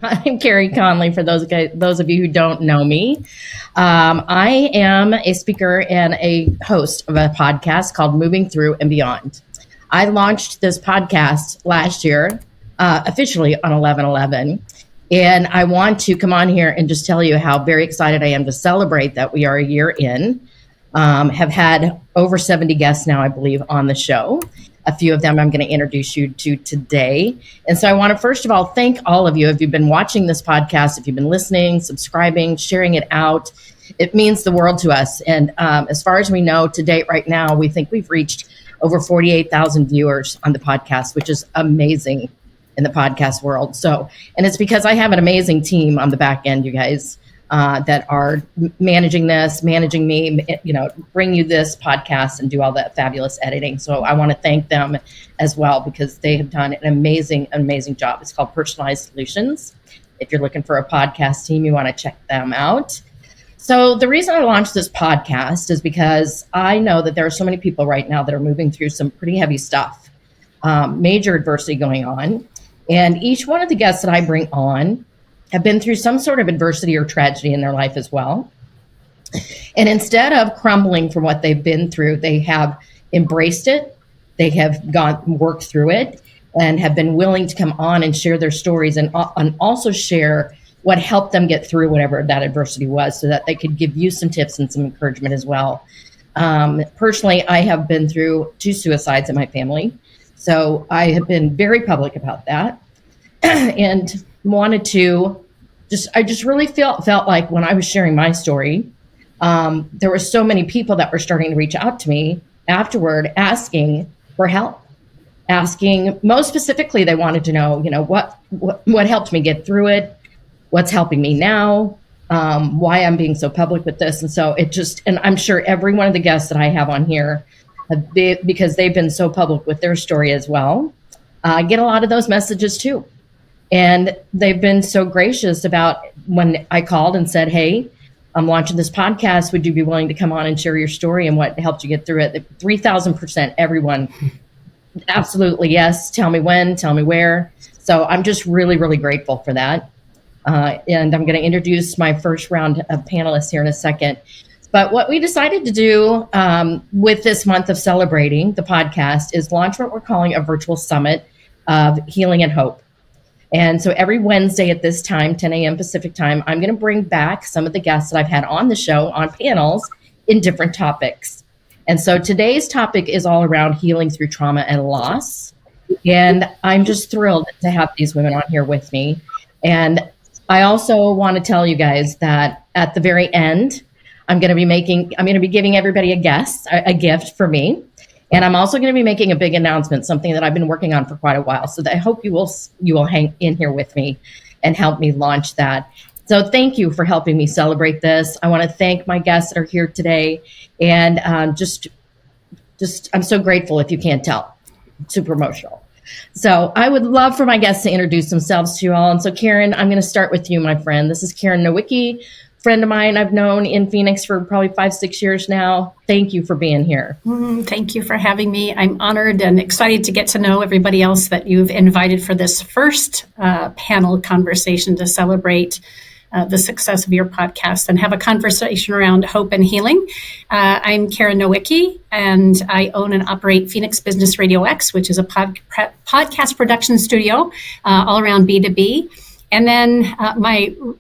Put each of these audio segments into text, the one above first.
I'm Carey Conley, for those of you who don't know me. I am a speaker and a host of a podcast called Moving Through and Beyond. I launched this podcast last year, officially on 11/11. And I want to come on here and just tell you how very excited I am to celebrate that we are a year in. Have had over 70 guests now, I believe, on the show. A few of them I'm going to introduce you to today. And so I want to, first of all, thank all of you. If you've been watching this podcast, if you've been listening, subscribing, sharing it out, it means the world to us. And as far as we know, to date right now, we think we've reached over 48,000 viewers on the podcast, which is amazing in the podcast world. So, and it's because I have an amazing team on the back end, you guys, that are managing me, bring you this podcast and do all that fabulous editing. So I want to thank them as well, because they have done an amazing, amazing job. It's called Personalized Solutions. If you're looking for a podcast team, you want to check them out. So the reason I launched this podcast is because I know that there are so many people right now that are moving through some pretty heavy stuff, major adversity going on. And each one of the guests that I bring on have been through some sort of adversity or tragedy in their life as well. And instead of crumbling from what they've been through, they have embraced it. They have worked through it and have been willing to come on and share their stories and also share what helped them get through whatever that adversity was, so that they could give you some tips and some encouragement as well. Personally, I have been through 2 suicides in my family. So I have been very public about that and wanted to I just really felt like when I was sharing my story, there were so many people that were starting to reach out to me afterward, asking for help, asking, most specifically, they wanted to know, what helped me get through it, what's helping me now, why I'm being so public with this. And so and I'm sure every one of the guests that I have on here, because they've been so public with their story as well, get a lot of those messages too. And they've been so gracious about when I called and said, hey, I'm launching this podcast. Would you be willing to come on and share your story and what helped you get through it? 3,000%, everyone. Absolutely, yes. Tell me when, tell me where. So I'm just really, really grateful for that. And I'm going to introduce my first round of panelists here in a second. But what we decided to do with this month of celebrating the podcast is launch what we're calling a virtual summit of healing and hope. And so every Wednesday at this time, 10 a.m. Pacific time, I'm going to bring back some of the guests that I've had on the show on panels in different topics. And so today's topic is all around healing through trauma and loss. And I'm just thrilled to have these women on here with me. And I also want to tell you guys that at the very end, I'm going to be giving everybody a gift for me. And I'm also going to be making a big announcement, something that I've been working on for quite a while. So I hope you will hang in here with me and help me launch that. So thank you for helping me celebrate this. I want to thank my guests that are here today. And I'm so grateful, if you can't tell. Super emotional. So I would love for my guests to introduce themselves to you all. And so Karen, I'm going to start with you, my friend. This is Karen Nowicki, friend of mine I've known in Phoenix for probably 5-6 years now. Thank you for being here. Thank you for having me. I'm honored and excited to get to know everybody else that you've invited for this first panel conversation to celebrate the success of your podcast and have a conversation around hope and healing. I'm Karen Nowicki, and I own and operate Phoenix Business Radio X, which is a podcast production studio all around B2B. And then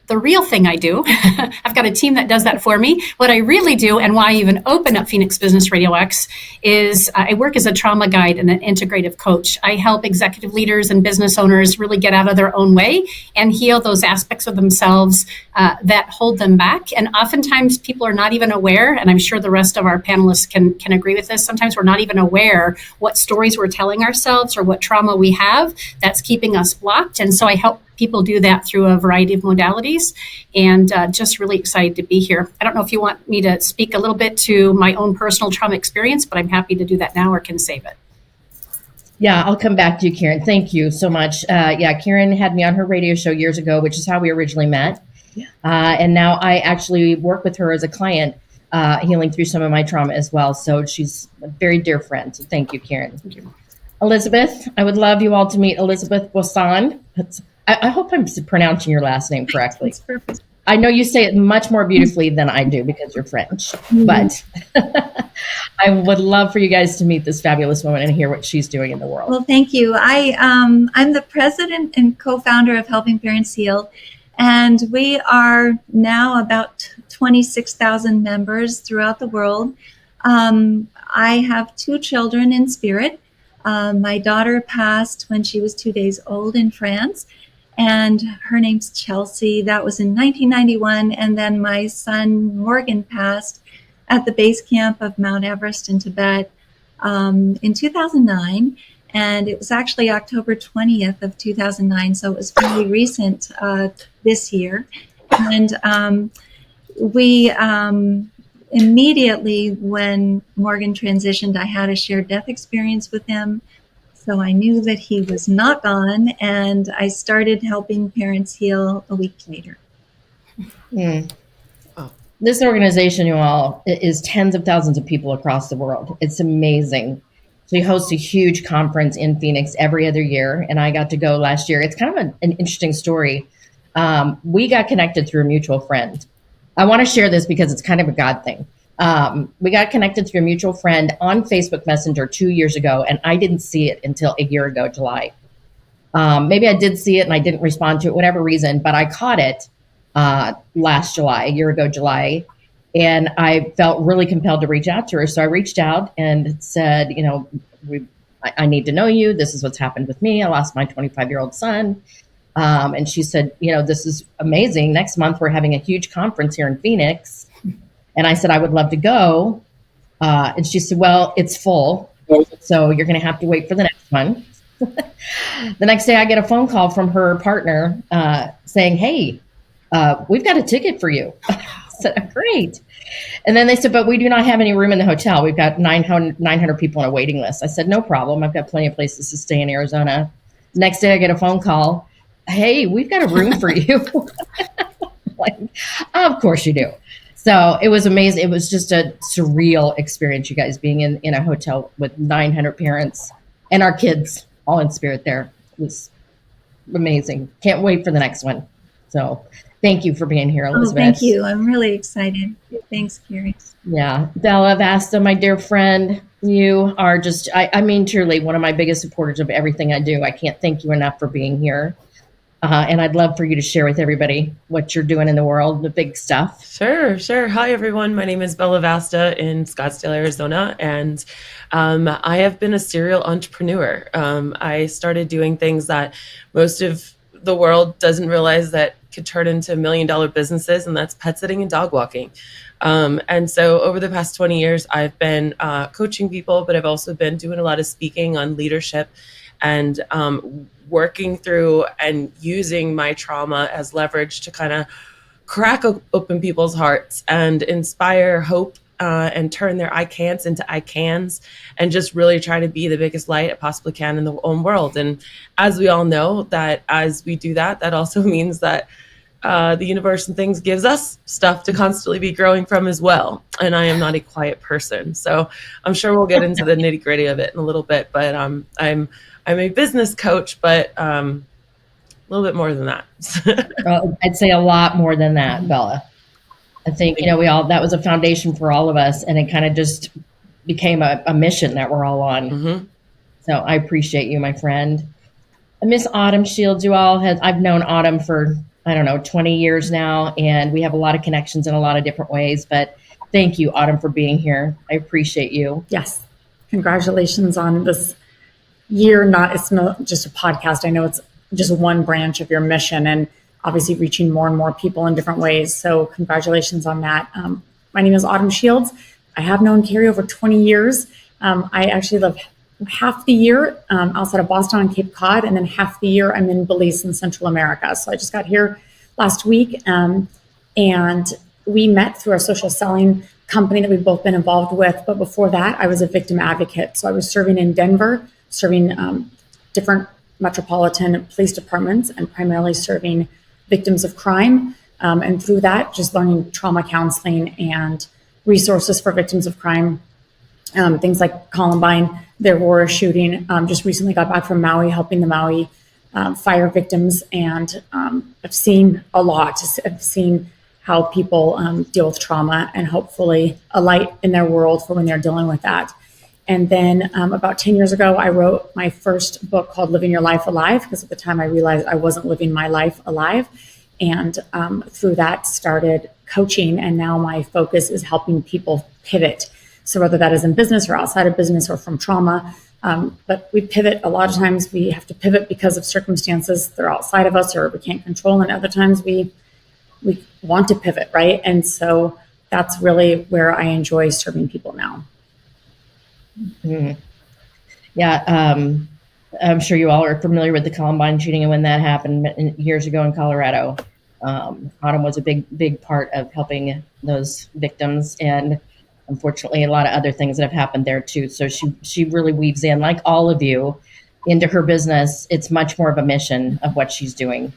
the real thing I do, I've got a team that does that for me. What I really do, and why I even open up Phoenix Business Radio X, is I work as a trauma guide and an integrative coach. I help executive leaders and business owners really get out of their own way and heal those aspects of themselves that hold them back. And oftentimes people are not even aware, and I'm sure the rest of our panelists can agree with this, sometimes we're not even aware what stories we're telling ourselves or what trauma we have that's keeping us blocked. And so I help people do that through a variety of modalities, and just really excited to be here. I don't know if you want me to speak a little bit to my own personal trauma experience, but I'm happy to do that now or can save it. Yeah, I'll come back to you, Karen. Thank you so much. Karen had me on her radio show years ago, which is how we originally met. Yeah. And now I actually work with her as a client, healing through some of my trauma as well. So she's a very dear friend. So thank you, Karen. Thank you. Elizabeth, I would love you all to meet Elizabeth Boisson. I hope I'm pronouncing your last name correctly. It's perfect. I know you say it much more beautifully than I do because you're French, but I would love for you guys to meet this fabulous woman and hear what she's doing in the world. Well, thank you. I'm the president and co-founder of Helping Parents Heal, and we are now about 26,000 members throughout the world. I have 2 children in spirit. My daughter passed when she was 2 days old in France, and her name's Chelsea. That was in 1991. And then my son Morgan passed at the base camp of Mount Everest in Tibet in 2009. And it was actually October 20th of 2009. So it was fairly recent this year. And we immediately, when Morgan transitioned, I had a shared death experience with him. So I knew that he was not gone, and I started Helping Parents Heal a week later. Oh. This organization, you all, is tens of thousands of people across the world. It's amazing. So we host a huge conference in Phoenix every other year, and I got to go last year. It's kind of an interesting story. We got connected through a mutual friend. I want to share this because it's kind of a God thing. We got connected through a mutual friend on Facebook Messenger 2 years ago, and I didn't see it until a year ago, July. Maybe I did see it and I didn't respond to it, whatever reason, but I caught it last July, a year ago, July, and I felt really compelled to reach out to her. So I reached out and said, you know, I need to know you. This is what's happened with me. I lost my 25-year-old son. And she said, you know, this is amazing. Next month, we're having a huge conference here in Phoenix. And I said, I would love to go. And she said, well, it's full. So you're going to have to wait for the next one. The next day I get a phone call from her partner saying, hey, we've got a ticket for you. I said, great. And then they said, but we do not have any room in the hotel. We've got 900 people on a waiting list. I said, no problem. I've got plenty of places to stay in Arizona. Next day I get a phone call. Hey, we've got a room for you. Like, of course you do. So it was amazing. It was just a surreal experience, you guys, being in a hotel with 900 parents and our kids all in spirit there. It was amazing. Can't wait for the next one. So thank you for being here, Elizabeth. Oh, thank you. I'm really excited. Thanks, Carey. Yeah. Bella, Vasta, my dear friend, you are just, I mean, truly one of my biggest supporters of everything I do. I can't thank you enough for being here. And I'd love for you to share with everybody what you're doing in the world, the big stuff. Sure. Hi, everyone. My name is Bella Vasta in Scottsdale, Arizona, and I have been a serial entrepreneur. I started doing things that most of the world doesn't realize that could turn into $1 million businesses, and that's pet sitting and dog walking. And so over the past 20 years, I've been coaching people, but I've also been doing a lot of speaking on leadership and working through and using my trauma as leverage to kind of crack open people's hearts and inspire hope and turn their I can'ts into I cans and just really try to be the biggest light I possibly can in the own world. And as we all know, that as we do that, that also means that the universe and things gives us stuff to constantly be growing from as well. And I am not a quiet person. So I'm sure we'll get into the nitty gritty of it in a little bit, but I'm a business coach, but a little bit more than that. Well, I'd say a lot more than that, Bella. I think, that was a foundation for all of us, and it kind of just became a mission that we're all on. Mm-hmm. So I appreciate you, my friend. Miss Autumn Shields, I've known Autumn for, 20 years now, and we have a lot of connections in a lot of different ways, but thank you, Autumn, for being here. I appreciate you. Yes. Congratulations on this year. It's not just a podcast. I know it's just one branch of your mission and obviously reaching more and more people in different ways. So congratulations on that. My name is Autumn Shields. I have known Carey over 20 years. I actually live half the year outside of Boston on Cape Cod, and then half the year I'm in Belize in Central America. So I just got here last week, and we met through our social selling company that we've both been involved with. But before that, I was a victim advocate. So I was serving in Denver, serving different metropolitan police departments and primarily serving victims of crime. And through that, just learning trauma counseling and resources for victims of crime, things like Columbine, their horror shooting. Just recently got back from Maui, helping the Maui fire victims, and I've seen a lot. I've seen how people deal with trauma, and hopefully a light in their world for when they're dealing with that. And then about 10 years ago, I wrote my first book called Living Your Life Alive, because at the time I realized I wasn't living my life alive. And through that started coaching. And now my focus is helping people pivot. So whether that is in business or outside of business or from trauma, but we pivot. A lot of times we have to pivot because of circumstances that are outside of us or we can't control. And other times we want to pivot, right? And so that's really where I enjoy serving people now. Mm. Yeah, I'm sure you all are familiar with the Columbine shooting and when that happened years ago in Colorado. Autumn was a big part of helping those victims, and unfortunately, a lot of other things that have happened there too. So she really weaves in, like all of you, into her business. It's much more of a mission of what she's doing.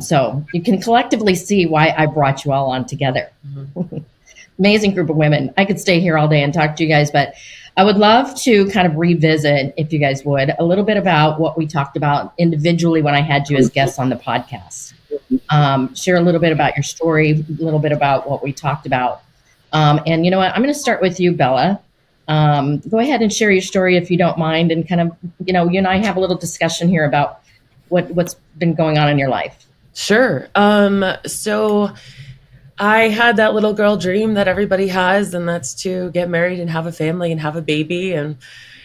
So you can collectively see why I brought you all on together. Mm-hmm. Amazing group of women. I could stay here all day and talk to you guys, but I would love to kind of revisit, if you guys would, a little bit about what we talked about individually when I had you as guests on the podcast. Share a little bit about your story, a little bit about what we talked about. And you know what? I'm going to start with you, Bella. Go ahead and share your story if you don't mind, and kind of, you and I have a little discussion here about what's been going on in your life. Sure. So I had that little girl dream that everybody has, and that's to get married and have a family and have a baby. And,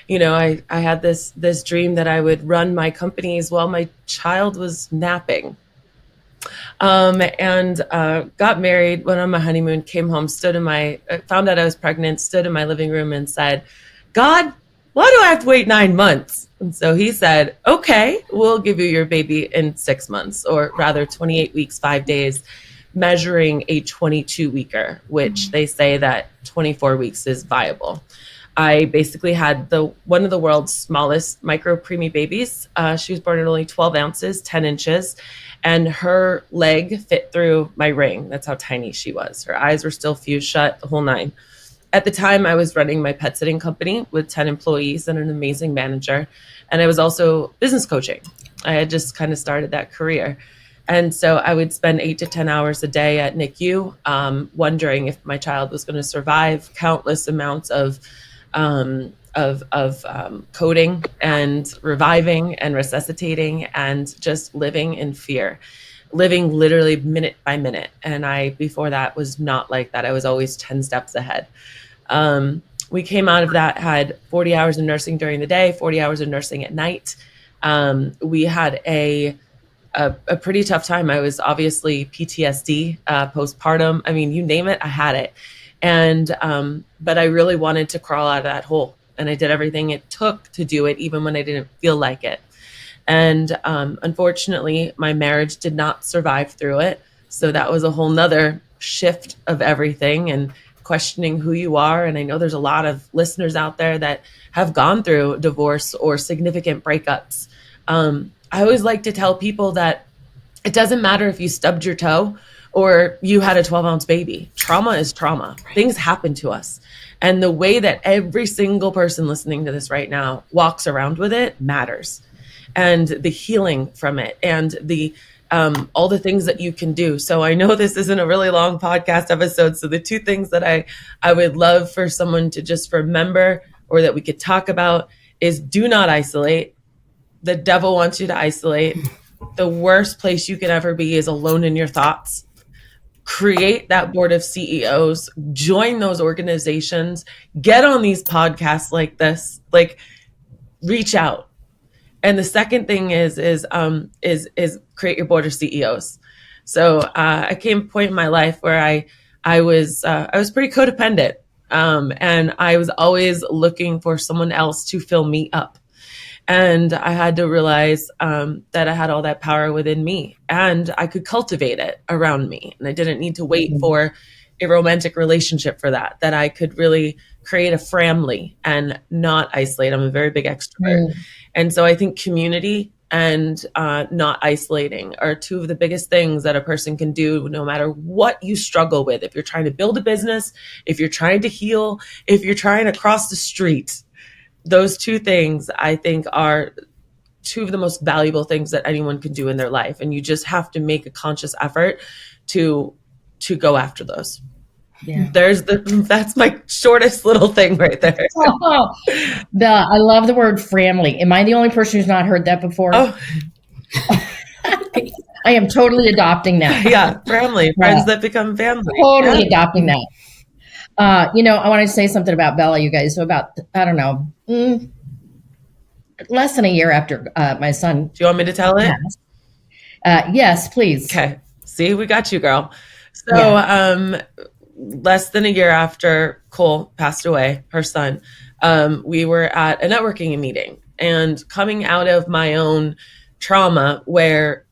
I had this dream that I would run my companies while my child was napping. And got married, went on my honeymoon, came home, found out I was pregnant, stood in my living room and said, God, why do I have to wait 9 months? And so he said, okay, we'll give you your baby in 6 months, or rather 28 weeks, 5 days, measuring a 22-weeker, which they say that 24 weeks is viable. I basically had one of the world's smallest micro preemie babies. She was born at only 12 ounces, 10 inches, and her leg fit through my ring. That's how tiny she was. Her eyes were still fused shut, the whole nine. At the time, I was running my pet sitting company with 10 employees and an amazing manager. And I was also business coaching. I had just kind of started that career. And so I would spend 8 to 10 hours a day at NICU, wondering if my child was going to survive countless amounts of coding and reviving and resuscitating and just living in fear, living literally minute by minute. And before that was not like that. I was always 10 steps ahead. We came out of that, had 40 hours of nursing during the day, 40 hours of nursing at night. We had a pretty tough time. I was obviously PTSD, postpartum. I mean, you name it, I had it. And, but I really wanted to crawl out of that hole, and I did everything it took to do it, even when I didn't feel like it. And, unfortunately, my marriage did not survive through it. So that was a whole nother shift of everything and questioning who you are. And I know there's a lot of listeners out there that have gone through divorce or significant breakups. I always like to tell people that it doesn't matter if you stubbed your toe or you had a 12-ounce baby. Trauma is trauma. Right. Things happen to us. And the way that every single person listening to this right now walks around with it matters. And the healing from it and the all the things that you can do. So I know this isn't a really long podcast episode. So the two things that I would love for someone to just remember, or that we could talk about, is do not isolate. The devil wants you to isolate. The worst place you can ever be is alone in your thoughts. Create that board of CEOs, join those organizations, get on these podcasts like this, like reach out. And the second thing is create your board of CEOs. So I came to a point in my life where I was pretty codependent, and I was always looking for someone else to fill me up. And I had to realize that I had all that power within me, and I could cultivate it around me. And I didn't need to wait for a romantic relationship for that I could really create a family and not isolate. I'm a very big extrovert. And so I think community and not isolating are two of the biggest things that a person can do, no matter what you struggle with. If you're trying to build a business, if you're trying to heal, if you're trying to cross the street, those two things I think are two of the most valuable things that anyone can do in their life. And you just have to make a conscious effort to go after those. Yeah. That's my shortest little thing right there. Oh, I love the word family. Am I the only person who's not heard that before? Oh, I am totally adopting that. yeah. Family, friends that become family. Totally adopting that. I want to say something about Bella, you guys. So about, I don't know, less than a year after my son. Do you want me to tell it? Yes, please. Okay. See, we got you, girl. So, less than a year after Cole passed away, her son, we were at a networking meeting, and coming out of my own trauma where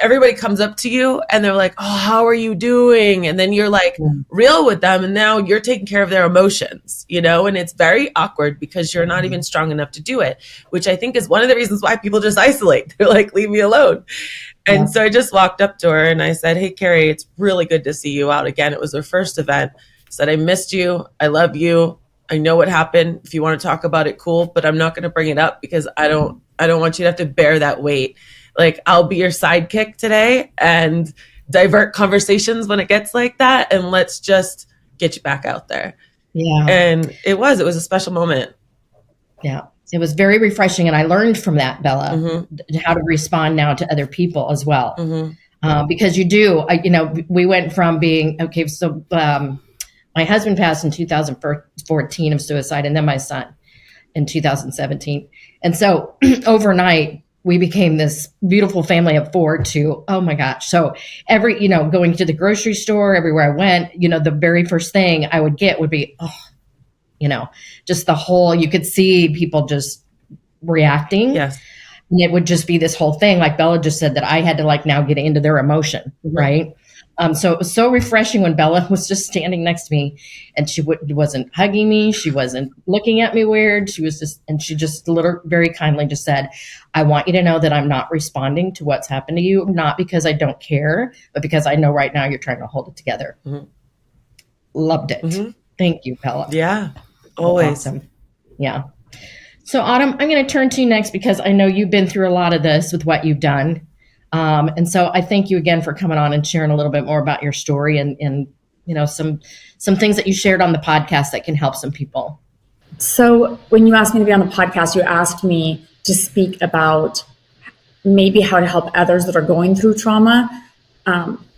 everybody comes up to you and they're like, oh, how are you doing? And then you're like real with them. And now you're taking care of their emotions, and it's very awkward because you're not even strong enough to do it, which I think is one of the reasons why people just isolate. They're like, leave me alone. And so I just walked up to her and I said, hey, Carey, it's really good to see you out again. It was her first event. I said, I missed you. I love you. I know what happened. If you want to talk about it, cool. But I'm not going to bring it up because I don't want you to have to bear that weight. Like, I'll be your sidekick today and divert conversations when it gets like that. And let's just get you back out there. Yeah. And it was a special moment. Yeah. It was very refreshing. And I learned from that, Bella, how to respond now to other people as well. Because you do, we went from being, okay, so my husband passed in 2014 of suicide, and then my son in 2017. And so overnight, we became this beautiful family of four to, oh my gosh. So going to the grocery store, everywhere I went, the very first thing I would get would be, just the whole, you could see people just reacting. Yes. And it would just be this whole thing, like Bella just said, that I had to now get into their emotion. Right. So it was so refreshing when Bella was just standing next to me and she wasn't hugging me. She wasn't looking at me weird. She just very kindly just said, I want you to know that I'm not responding to what's happened to you, not because I don't care, but because I know right now you're trying to hold it together. Loved it. Thank you, Bella. Yeah, always. Awesome. Yeah. So Autumn, I'm going to turn to you next because I know you've been through a lot of this with what you've done. And so I thank you again for coming on and sharing a little bit more about your story and some things that you shared on the podcast that can help some people. So when you asked me to be on the podcast, you asked me to speak about maybe how to help others that are going through trauma,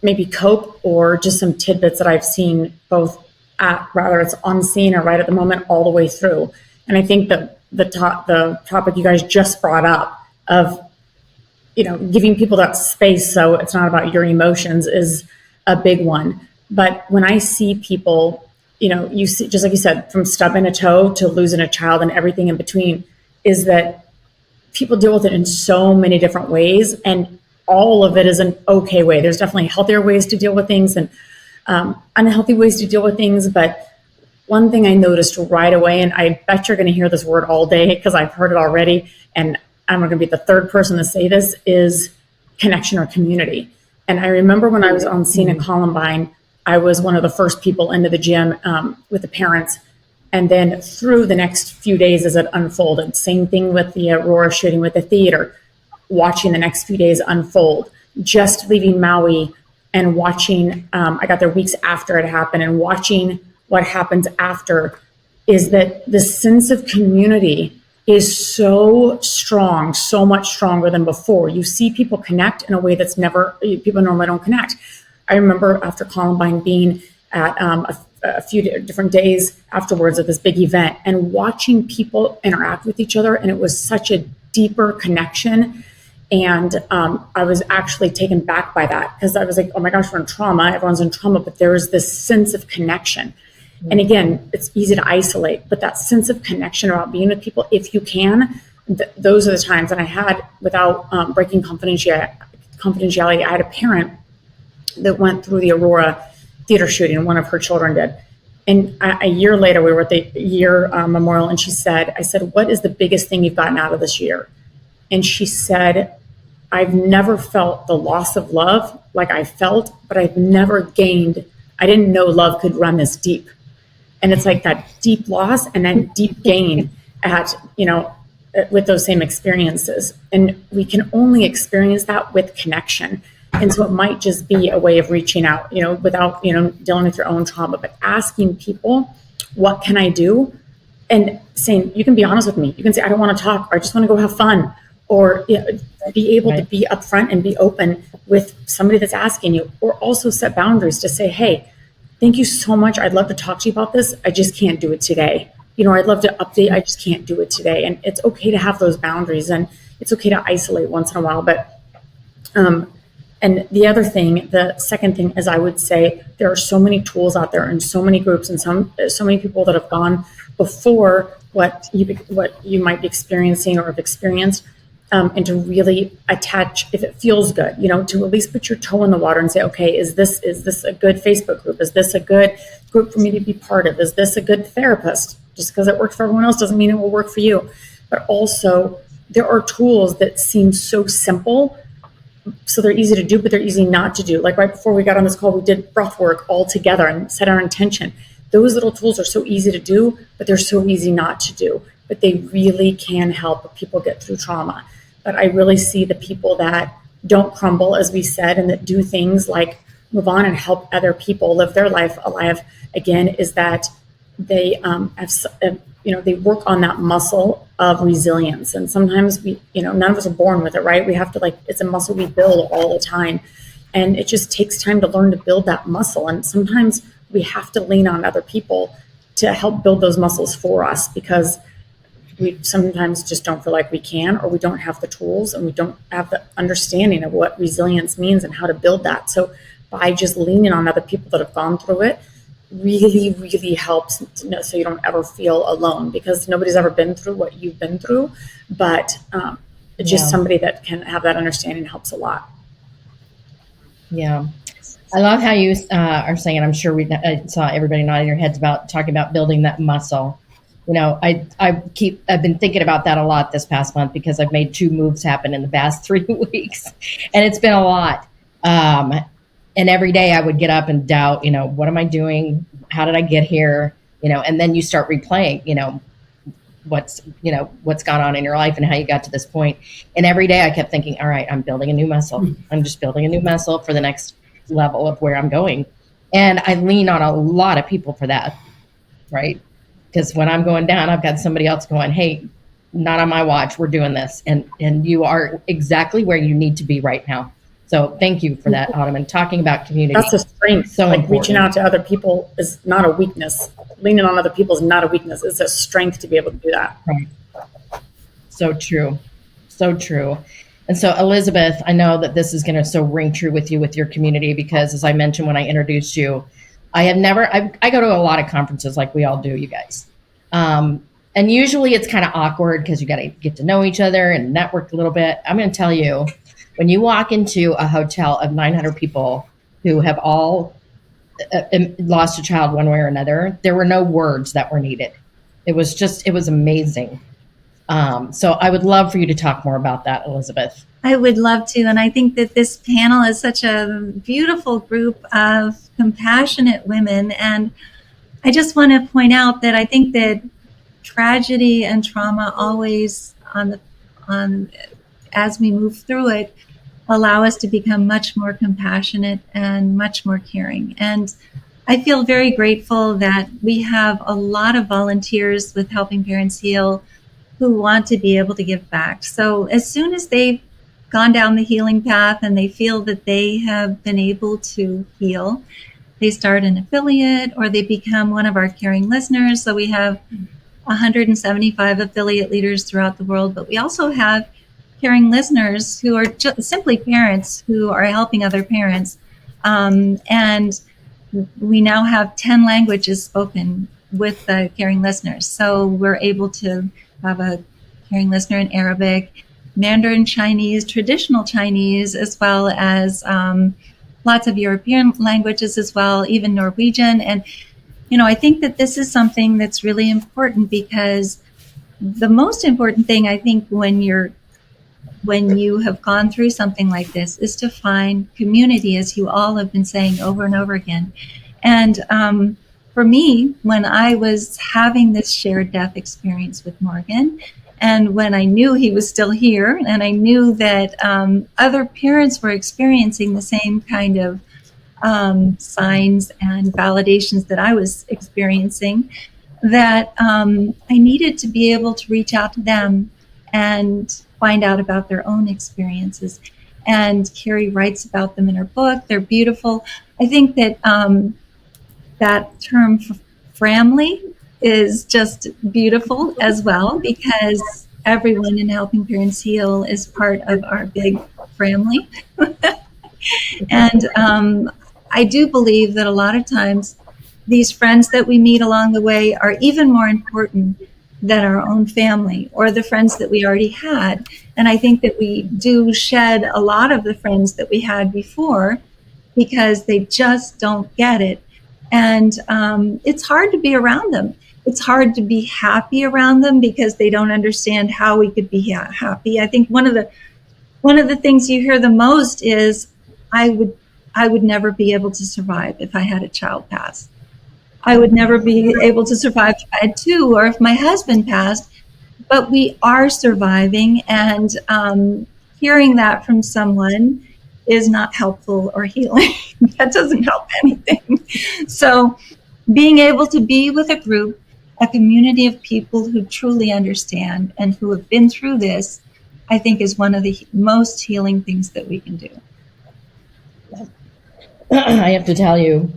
maybe cope, or just some tidbits that I've seen both whether it's on scene or right at the moment, all the way through. And I think that the topic you guys just brought up of giving people that space so it's not about your emotions is a big one. But when I see people, you see, just like you said, from stubbing a toe to losing a child and everything in between, is that people deal with it in so many different ways. And all of it is an okay way. There's definitely healthier ways to deal with things and unhealthy ways to deal with things. But one thing I noticed right away, and I bet you're going to hear this word all day because I've heard it already, and I'm going to be the third person to say this, is connection or community. And I remember when I was on scene at Columbine, I was one of the first people into the gym with the parents. And then through the next few days as it unfolded, same thing with the Aurora shooting with the theater, watching the next few days unfold, just leaving Maui and watching, I got there weeks after it happened, and watching what happens after, is that the sense of community is so strong, so much stronger than before. You see people connect in a way that's people normally don't connect. I remember after Columbine being at a few different days afterwards of this big event and watching people interact with each other. And it was such a deeper connection. And I was actually taken back by that because I was like, oh my gosh, we're in trauma. Everyone's in trauma, but there is this sense of connection. And again, it's easy to isolate, but that sense of connection about being with people, if you can, those are the times. And I had, without breaking confidentiality, I had a parent that went through the Aurora theater shooting, and one of her children did. And a year later, we were at the year memorial, and I said, what is the biggest thing you've gotten out of this year? And she said, I've never felt the loss of love like I felt, but I've never gained. I didn't know love could run this deep. And it's like that deep loss and that deep gain at, with those same experiences. And we can only experience that with connection. And so it might just be a way of reaching out, without, dealing with your own trauma, but asking people, what can I do? And saying, you can be honest with me. You can say, I don't want to talk, or I just want to go have fun, or be able to be upfront and be open with somebody that's asking you, or also set boundaries to say, hey, thank you so much. I'd love to talk to you about this. I just can't do it today. I'd love to update. I just can't do it today. And it's okay to have those boundaries, and it's okay to isolate once in a while. But, and the second thing is, I would say there are so many tools out there and so many groups and so many people that have gone before what you might be experiencing or have experienced, and to really attach, if it feels good, to at least put your toe in the water and say, okay, is this a good Facebook group? Is this a good group for me to be part of? Is this a good therapist? Just because it works for everyone else doesn't mean it will work for you. But also, there are tools that seem so simple, so they're easy to do, but they're easy not to do. Like right before we got on this call, we did breath work all together and set our intention. Those little tools are so easy to do, but they're so easy not to do. But they really can help people get through trauma. But I really see the people that don't crumble, as we said, and that do things like move on and help other people live their life alive again, is that they they work on that muscle of resilience. And sometimes none of us are born with it, right? We have to it's a muscle we build all the time. And it just takes time to learn to build that muscle. And sometimes we have to lean on other people to help build those muscles for us, because we sometimes just don't feel like we can, or we don't have the tools, and we don't have the understanding of what resilience means and how to build that. So by just leaning on other people that have gone through it really, really helps, so you don't ever feel alone, because nobody's ever been through what you've been through. But just somebody that can have that understanding helps a lot. Yeah. I love how you are saying, I'm sure we saw everybody nodding their heads about talking about building that muscle. I've been thinking about that a lot this past month, because I've made 2 moves happen in the past 3 weeks, and it's been a lot. And every day I would get up and doubt, what am I doing? How did I get here? And then you start replaying, what's gone on in your life and how you got to this point. And every day I kept thinking, all right, I'm building a new muscle. I'm just building a new muscle for the next level of where I'm going. And I lean on a lot of people for that, right? Because when I'm going down, I've got somebody else going, hey, not on my watch, we're doing this. And you are exactly where you need to be right now. So thank you for that, Autumn. And talking about community. That's a strength. So reaching out to other people is not a weakness. Leaning on other people is not a weakness. It's a strength to be able to do that. Right. So true. So true. And so, Elizabeth, I know that this is going to so ring true with you with your community, because as I mentioned when I introduced you, I go to a lot of conferences like we all do, you guys. And usually it's kind of awkward because you got to get to know each other and network a little bit. I'm going to tell you, when you walk into a hotel of 900 people who have all lost a child one way or another, there were no words that were needed. It was amazing. So I would love for you to talk more about that, Elizabeth. I would love to. And I think that this panel is such a beautiful group of compassionate women. And I just want to point out that I think that tragedy and trauma always as we move through it, allow us to become much more compassionate and much more caring. And I feel very grateful that we have a lot of volunteers with Helping Parents Heal who want to be able to give back. So as soon as they've gone down the healing path and they feel that they have been able to heal, they start an affiliate or they become one of our caring listeners. So we have 175 affiliate leaders throughout the world, but we also have caring listeners who are just simply parents who are helping other parents. And we now have 10 languages spoken with the caring listeners. So we're able to have a caring listener in Arabic, Mandarin Chinese, traditional Chinese, as well as lots of European languages as well, even Norwegian. And, I think that this is something that's really important, because the most important thing, I think, when you have gone through something like this is to find community, as you all have been saying over and over again. And for me, when I was having this shared death experience with Morgan, And when I knew he was still here, and I knew that other parents were experiencing the same kind of signs and validations that I was experiencing, that I needed to be able to reach out to them and find out about their own experiences. And Carey writes about them in her book. They're beautiful. I think that that term family is just beautiful as well, because everyone in Helping Parents Heal is part of our big family. And I do believe that a lot of times these friends that we meet along the way are even more important than our own family or the friends that we already had. And I think that we do shed a lot of the friends that we had before because they just don't get it. And it's hard to be around them. It's hard to be happy around them because they don't understand how we could be happy. I think one of the things you hear the most is, I would never be able to survive if I had a child pass. I would never be able to survive if I had two, or if my husband passed. But we are surviving, and hearing that from someone is not helpful or healing. That doesn't help anything. So being able to be with a group, a community of people who truly understand and who have been through this, I think is one of the most healing things that we can do. I have to tell you,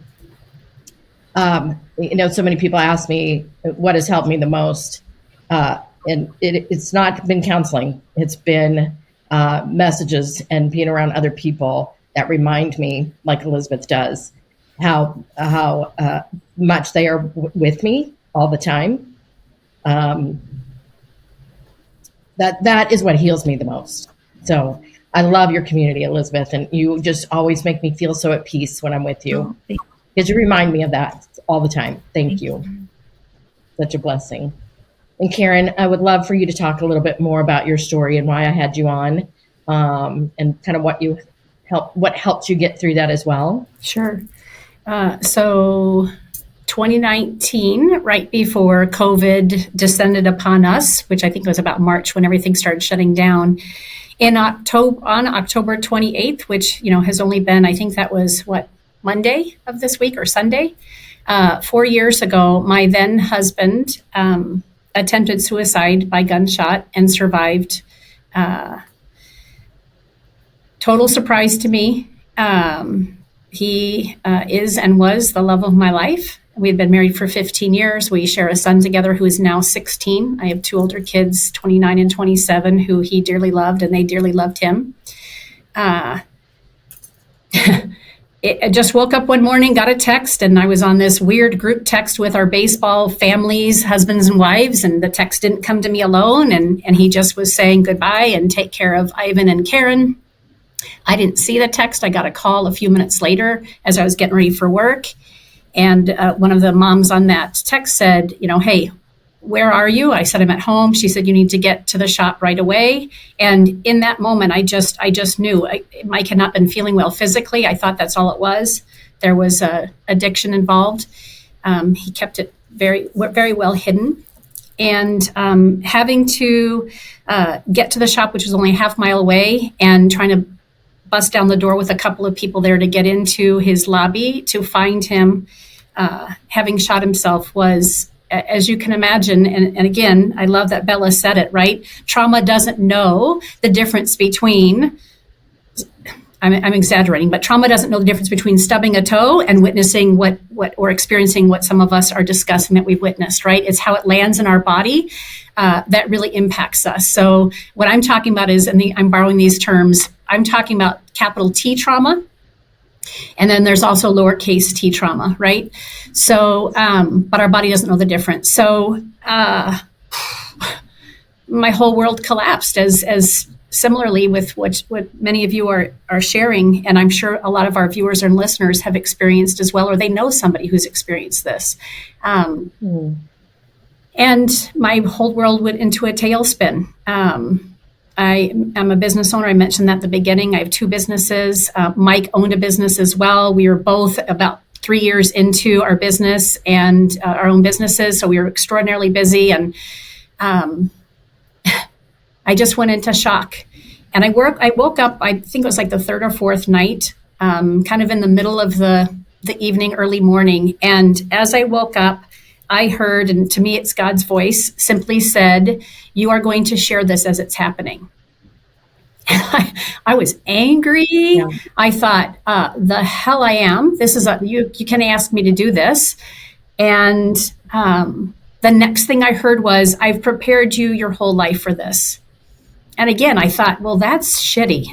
so many people ask me what has helped me the most. And it's not been counseling. It's been messages and being around other people that remind me, like Elizabeth does, how much they are with me all the time. That is what heals me the most. So I love your community, Elizabeth, and you just always make me feel so at peace when I'm with you. Because you remind me of that all the time. Thank you. Such a blessing. And Karen, I would love for you to talk a little bit more about your story and why I had you on, and kind of what helped you get through that as well. Sure. So 2019, right before COVID descended upon us, which I think was about March when everything started shutting down, on October 28th, which has only been, I think that was Monday of this week or Sunday, 4 years ago, my then husband attempted suicide by gunshot and survived. Total surprise to me. He is and was the love of my life. We had been married for 15 years. We share a son together who is now 16. I have two older kids, 29 and 27, who he dearly loved, and they dearly loved him. I just woke up one morning, got a text, and I was on this weird group text with our baseball families, husbands and wives, and the text didn't come to me alone, and he just was saying goodbye and take care of Ivan and Karen. I didn't see the text. I got a call a few minutes later as I was getting ready for work. And one of the moms on that text said, hey, where are you? I said, I'm at home. She said, you need to get to the shop right away. And in that moment, I just knew Mike had not been feeling well physically. I thought that's all it was. There was addiction involved. He kept it very, very well hidden. And having to get to the shop, which was only a half mile away, and trying to bust down the door with a couple of people there to get into his lobby to find him having shot himself was, as you can imagine, and again, I love that Bella said it, right? Trauma doesn't know the difference between, I'm exaggerating, but trauma doesn't know the difference between stubbing a toe and witnessing what or experiencing what some of us are discussing that we've witnessed, right? It's how it lands in our body that really impacts us. So what I'm talking about is, and I'm borrowing these terms, I'm talking about capital T trauma. And then there's also lowercase t trauma, right? So, but our body doesn't know the difference. So my whole world collapsed as similarly with what many of you are sharing. And I'm sure a lot of our viewers and listeners have experienced as well, or they know somebody who's experienced this. And my whole world went into a tailspin. I am a business owner. I mentioned that at the beginning. I have two businesses. Mike owned a business as well. We were both about 3 years into our business and our own businesses. So we were extraordinarily busy. And I just went into shock. And I woke up, I think it was like the third or fourth night, kind of in the middle of the evening, early morning. And as I woke up, I heard, and to me, it's God's voice, simply said, "You are going to share this as it's happening." And I was angry. Yeah. I thought, the hell I am. This is you can ask me to do this. And the next thing I heard was, "I've prepared you your whole life for this." And again, I thought, well, that's shitty.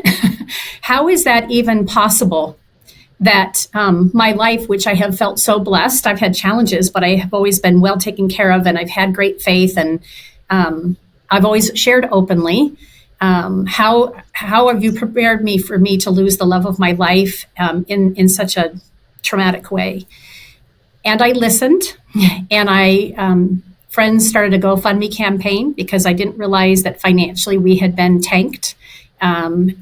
How is that even possible? That my life, which I have felt so blessed, I've had challenges, but I have always been well taken care of, and I've had great faith, and I've always shared openly. How have you prepared me for me to lose the love of my life in such a traumatic way? And I listened, and friends started a GoFundMe campaign because I didn't realize that financially we had been tanked. As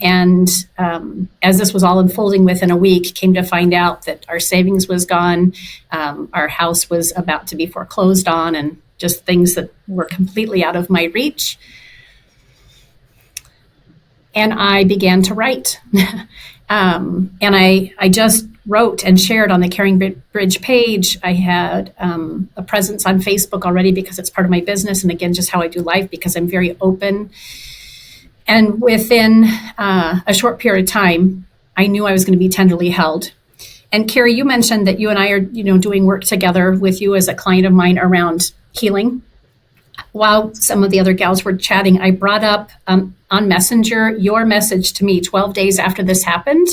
this was all unfolding within a week, came to find out that our savings was gone. Our house was about to be foreclosed on, and just things that were completely out of my reach. And I began to write. And I just wrote and shared on the Caring Bridge page. I had a presence on Facebook already because it's part of my business. And again, just how I do life, because I'm very open. And within a short period of time, I knew I was going to be tenderly held. And Carey, you mentioned that you and I are, doing work together with you as a client of mine around healing. While some of the other gals were chatting, I brought up on Messenger your message to me 12 days after this happened.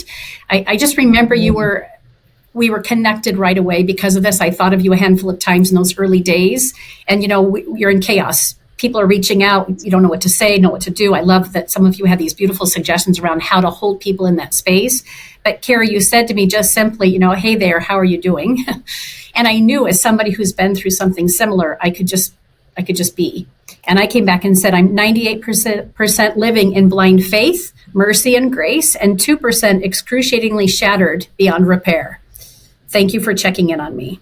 I just remember we were connected right away because of this. I thought of you a handful of times in those early days. And, you're in chaos. People are reaching out. You don't know what to say, know what to do. I love that some of you had these beautiful suggestions around how to hold people in that space. But Carey, you said to me just simply, "Hey there, how are you doing?" And I knew, as somebody who's been through something similar, I could just be. And I came back and said, "I'm 98% living in blind faith, mercy, and grace, and 2% excruciatingly shattered beyond repair. Thank you for checking in on me."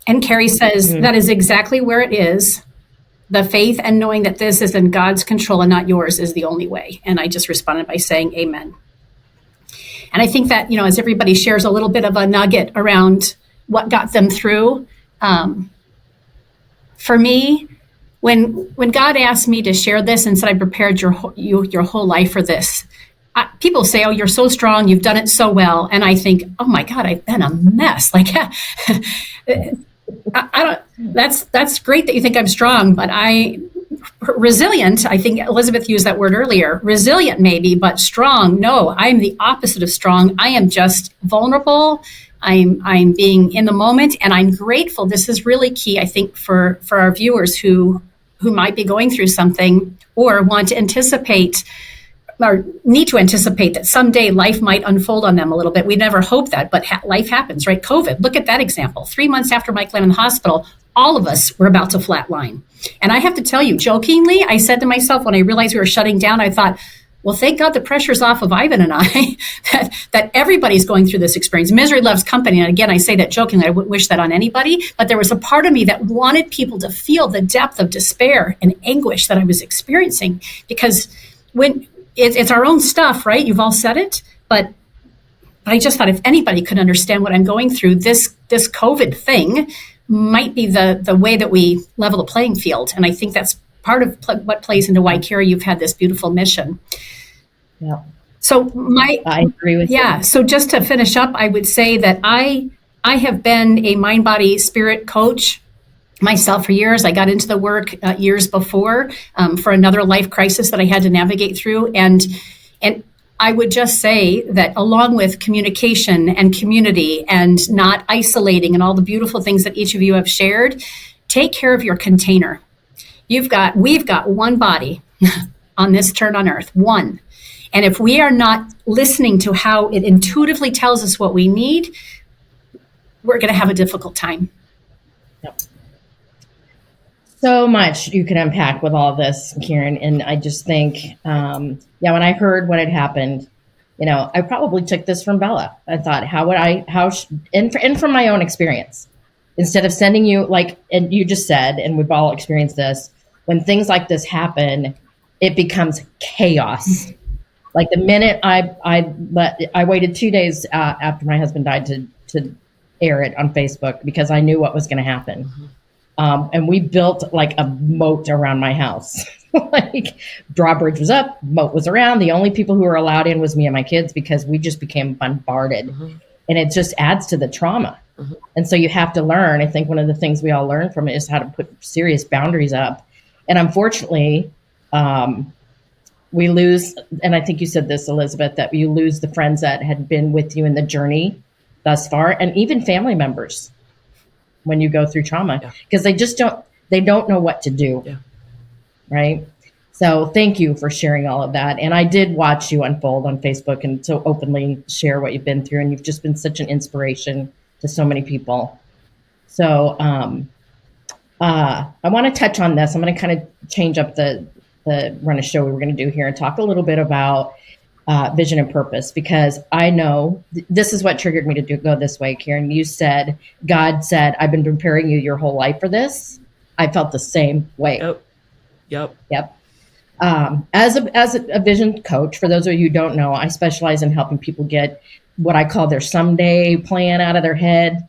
And Carey says, That is exactly where it is. The faith and knowing that this is in God's control and not yours is the only way. And I just responded by saying, amen. And I think that, as everybody shares a little bit of a nugget around what got them through, for me, when God asked me to share this and said, "I prepared your whole life for this," people say, "Oh, you're so strong. You've done it so well." And I think, "Oh my God, I've been a mess." Like, I don't. That's great that you think I'm strong, but resilient. I think Elizabeth used that word earlier. Resilient, maybe, but strong. No, I'm the opposite of strong. I am just vulnerable. I'm being in the moment, and I'm grateful. This is really key, I think, for our viewers who might be going through something or want to anticipate or need to anticipate that someday life might unfold on them a little bit. We never hope that, but life happens, right? COVID, look at that example. 3 months after Mike landed in the hospital, all of us were about to flatline. And I have to tell you, jokingly, I said to myself when I realized we were shutting down, I thought, well, thank God the pressure's off of Ivan and I, that everybody's going through this experience. Misery loves company. And again, I say that jokingly, I wouldn't wish that on anybody, but there was a part of me that wanted people to feel the depth of despair and anguish that I was experiencing, because when it's our own stuff, right? You've all said it, but I just thought if anybody could understand what I'm going through, this COVID thing might be the way that we level the playing field. And I think that's part of what plays into why, Carey, you've had this beautiful mission. Yeah. So I agree with you. Yeah. So just to finish up, I would say that I have been a mind, body, spirit coach myself for years. I got into the work years before for another life crisis that I had to navigate through. And I would just say that along with communication and community and not isolating and all the beautiful things that each of you have shared, take care of your container. We've got one body on this turn on earth, one. And if we are not listening to how it intuitively tells us what we need, we're going to have a difficult time. Yep. So much you can unpack with all this, Karen. And I just think, when I heard what had happened, I probably took this from Bella. I thought, and from my own experience, instead of sending you and you just said, and we've all experienced this, when things like this happen, it becomes chaos. Like the minute I waited 2 days after my husband died to air it on Facebook because I knew what was going to happen. And we built like a moat around my house. Like drawbridge was up, moat was around. The only people who were allowed in was me and my kids because we just became bombarded. And it just adds to the trauma. And so you have to learn. I think one of the things we all learn from it is how to put serious boundaries up. And unfortunately, we lose, and I think you said this, Elizabeth, that you lose the friends that had been with you in the journey thus far, and even family members when you go through trauma, because they don't know what to do. Right? So thank you for sharing all of that. And I did watch you unfold on Facebook and so openly share what you've been through. And you've just been such an inspiration to so many people. So I want to touch on this. I'm going to kind of change up the run of show we were going to do here and talk a little bit about vision and purpose, because I know this is what triggered me to go this way, Karen. You said, God said, I've been preparing you your whole life for this. I felt the same way. Yep. As a vision coach, for those of you who don't know, I specialize in helping people get what I call their someday plan out of their head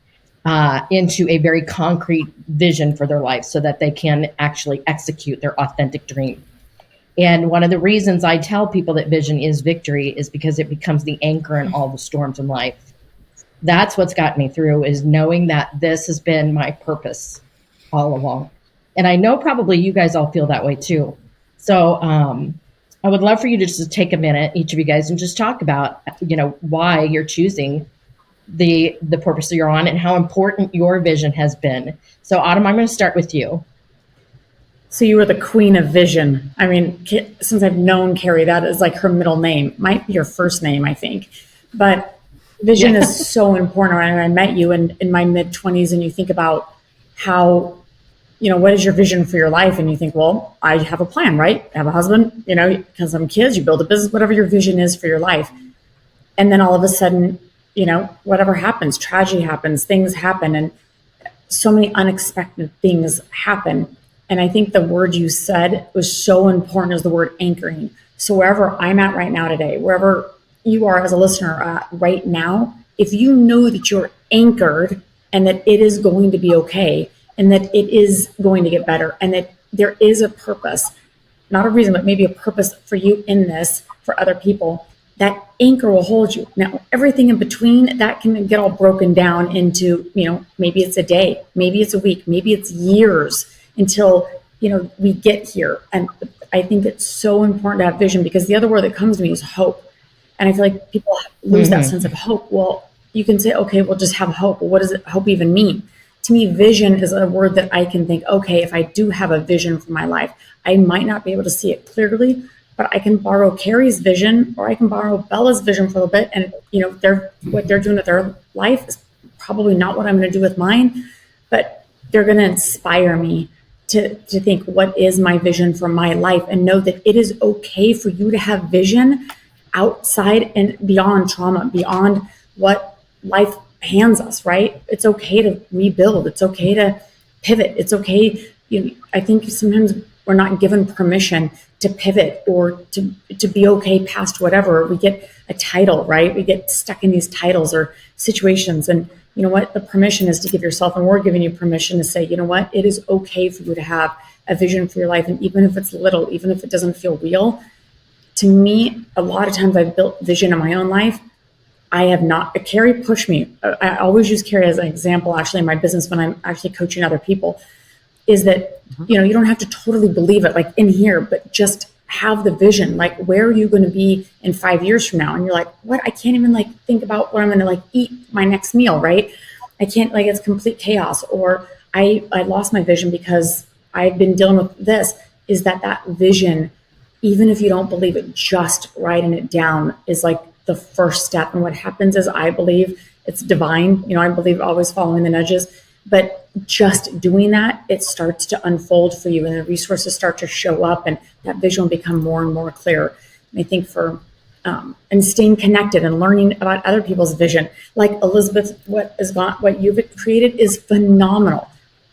into a very concrete vision for their life so that they can actually execute their authentic dream. And one of the reasons I tell people that vision is victory is because it becomes the anchor in all the storms in life. That's what's got me through, is knowing that this has been my purpose all along. And I know probably you guys all feel that way too. So I would love for you to just take a minute, each of you guys, and just talk about, why you're choosing the purpose that you're on and how important your vision has been. So Autumn, I'm going to start with you. So you were the queen of vision. I mean, since I've known Carey, that is like her middle name. Might be your first name, I think. But vision is so important. When I met you in my mid-20s, and you think about how, what is your vision for your life? And you think, well, I have a plan, right? I have a husband, because I'm kids, you build a business, whatever your vision is for your life. And then all of a sudden, whatever happens, tragedy happens, things happen, and so many unexpected things happen. And I think the word you said was so important, is the word anchoring. So wherever I'm at right now today, wherever you are as a listener right now, if you know that you're anchored and that it is going to be okay, and that it is going to get better, and that there is a purpose, not a reason, but maybe a purpose for you in this, for other people, that anchor will hold you. Now, everything in between, that can get all broken down into, maybe it's a day, maybe it's a week, maybe it's years until, we get here. And I think it's so important to have vision, because the other word that comes to me is hope. And I feel like people lose that sense of hope. Well, you can say, okay, well, just have hope. Well, what does hope even mean? To me, vision is a word that I can think, okay, if I do have a vision for my life, I might not be able to see it clearly, but I can borrow Carey's vision, or I can borrow Bella's vision for a little bit. And, what they're doing with their life is probably not what I'm going to do with mine, but they're going to inspire me to think, what is my vision for my life? And know that it is okay for you to have vision outside and beyond trauma, beyond what life hands us, right? It's okay to rebuild. It's okay to pivot. It's okay. I think sometimes we're not given permission to pivot or to be okay past whatever. We get a title, right? We get stuck in these titles or situations. And you know what? The permission is to give yourself, and we're giving you permission to say, you know what? It is okay for you to have a vision for your life. And even if it's little, even if it doesn't feel real, to me, a lot of times I've built vision in my own life. I have not. Carey pushed me. I always use Carey as an example, actually, in my business when I'm actually coaching other people, is that, you don't have to totally believe it, like in here, but just have the vision. Like, where are you going to be in 5 years from now? And you're like, what? I can't even think about what I'm going to eat my next meal, right? I can't, it's complete chaos. Or I lost my vision because I've been dealing with this. Is that vision, even if you don't believe it, just writing it down is the first step. And what happens is, I believe it's divine. I believe always following the nudges, but just doing that, it starts to unfold for you, and the resources start to show up, and that vision will become more and more clear. And I think and staying connected and learning about other people's vision, like Elizabeth, what you've created is phenomenal.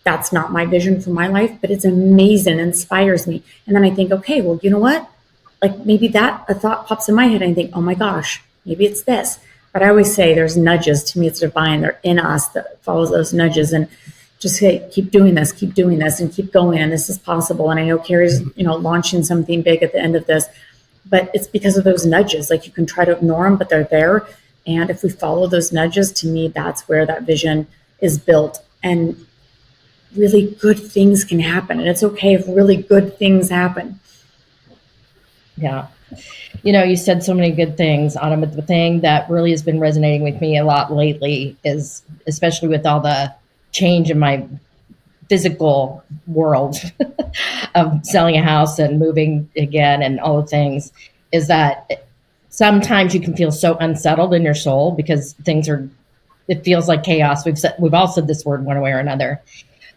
that's not my vision for my life, but it's amazing, inspires me. And then I think, okay, well, you know what? Like maybe a thought pops in my head and I think, oh my gosh, maybe it's this. But I always say there's nudges. To me, it's divine. They're in us that follows those nudges. And just say, keep doing this, and keep going. And this is possible. And I know Carey's, launching something big at the end of this, but it's because of those nudges. Like you can try to ignore them, but they're there. And if we follow those nudges, to me, that's where that vision is built. And really good things can happen. And it's okay if really good things happen. Yeah. You said so many good things, Autumn, but the thing that really has been resonating with me a lot lately is, especially with all the change in my physical world of selling a house and moving again and all the things, is that sometimes you can feel so unsettled in your soul because it feels like chaos. We've all said this word one way or another.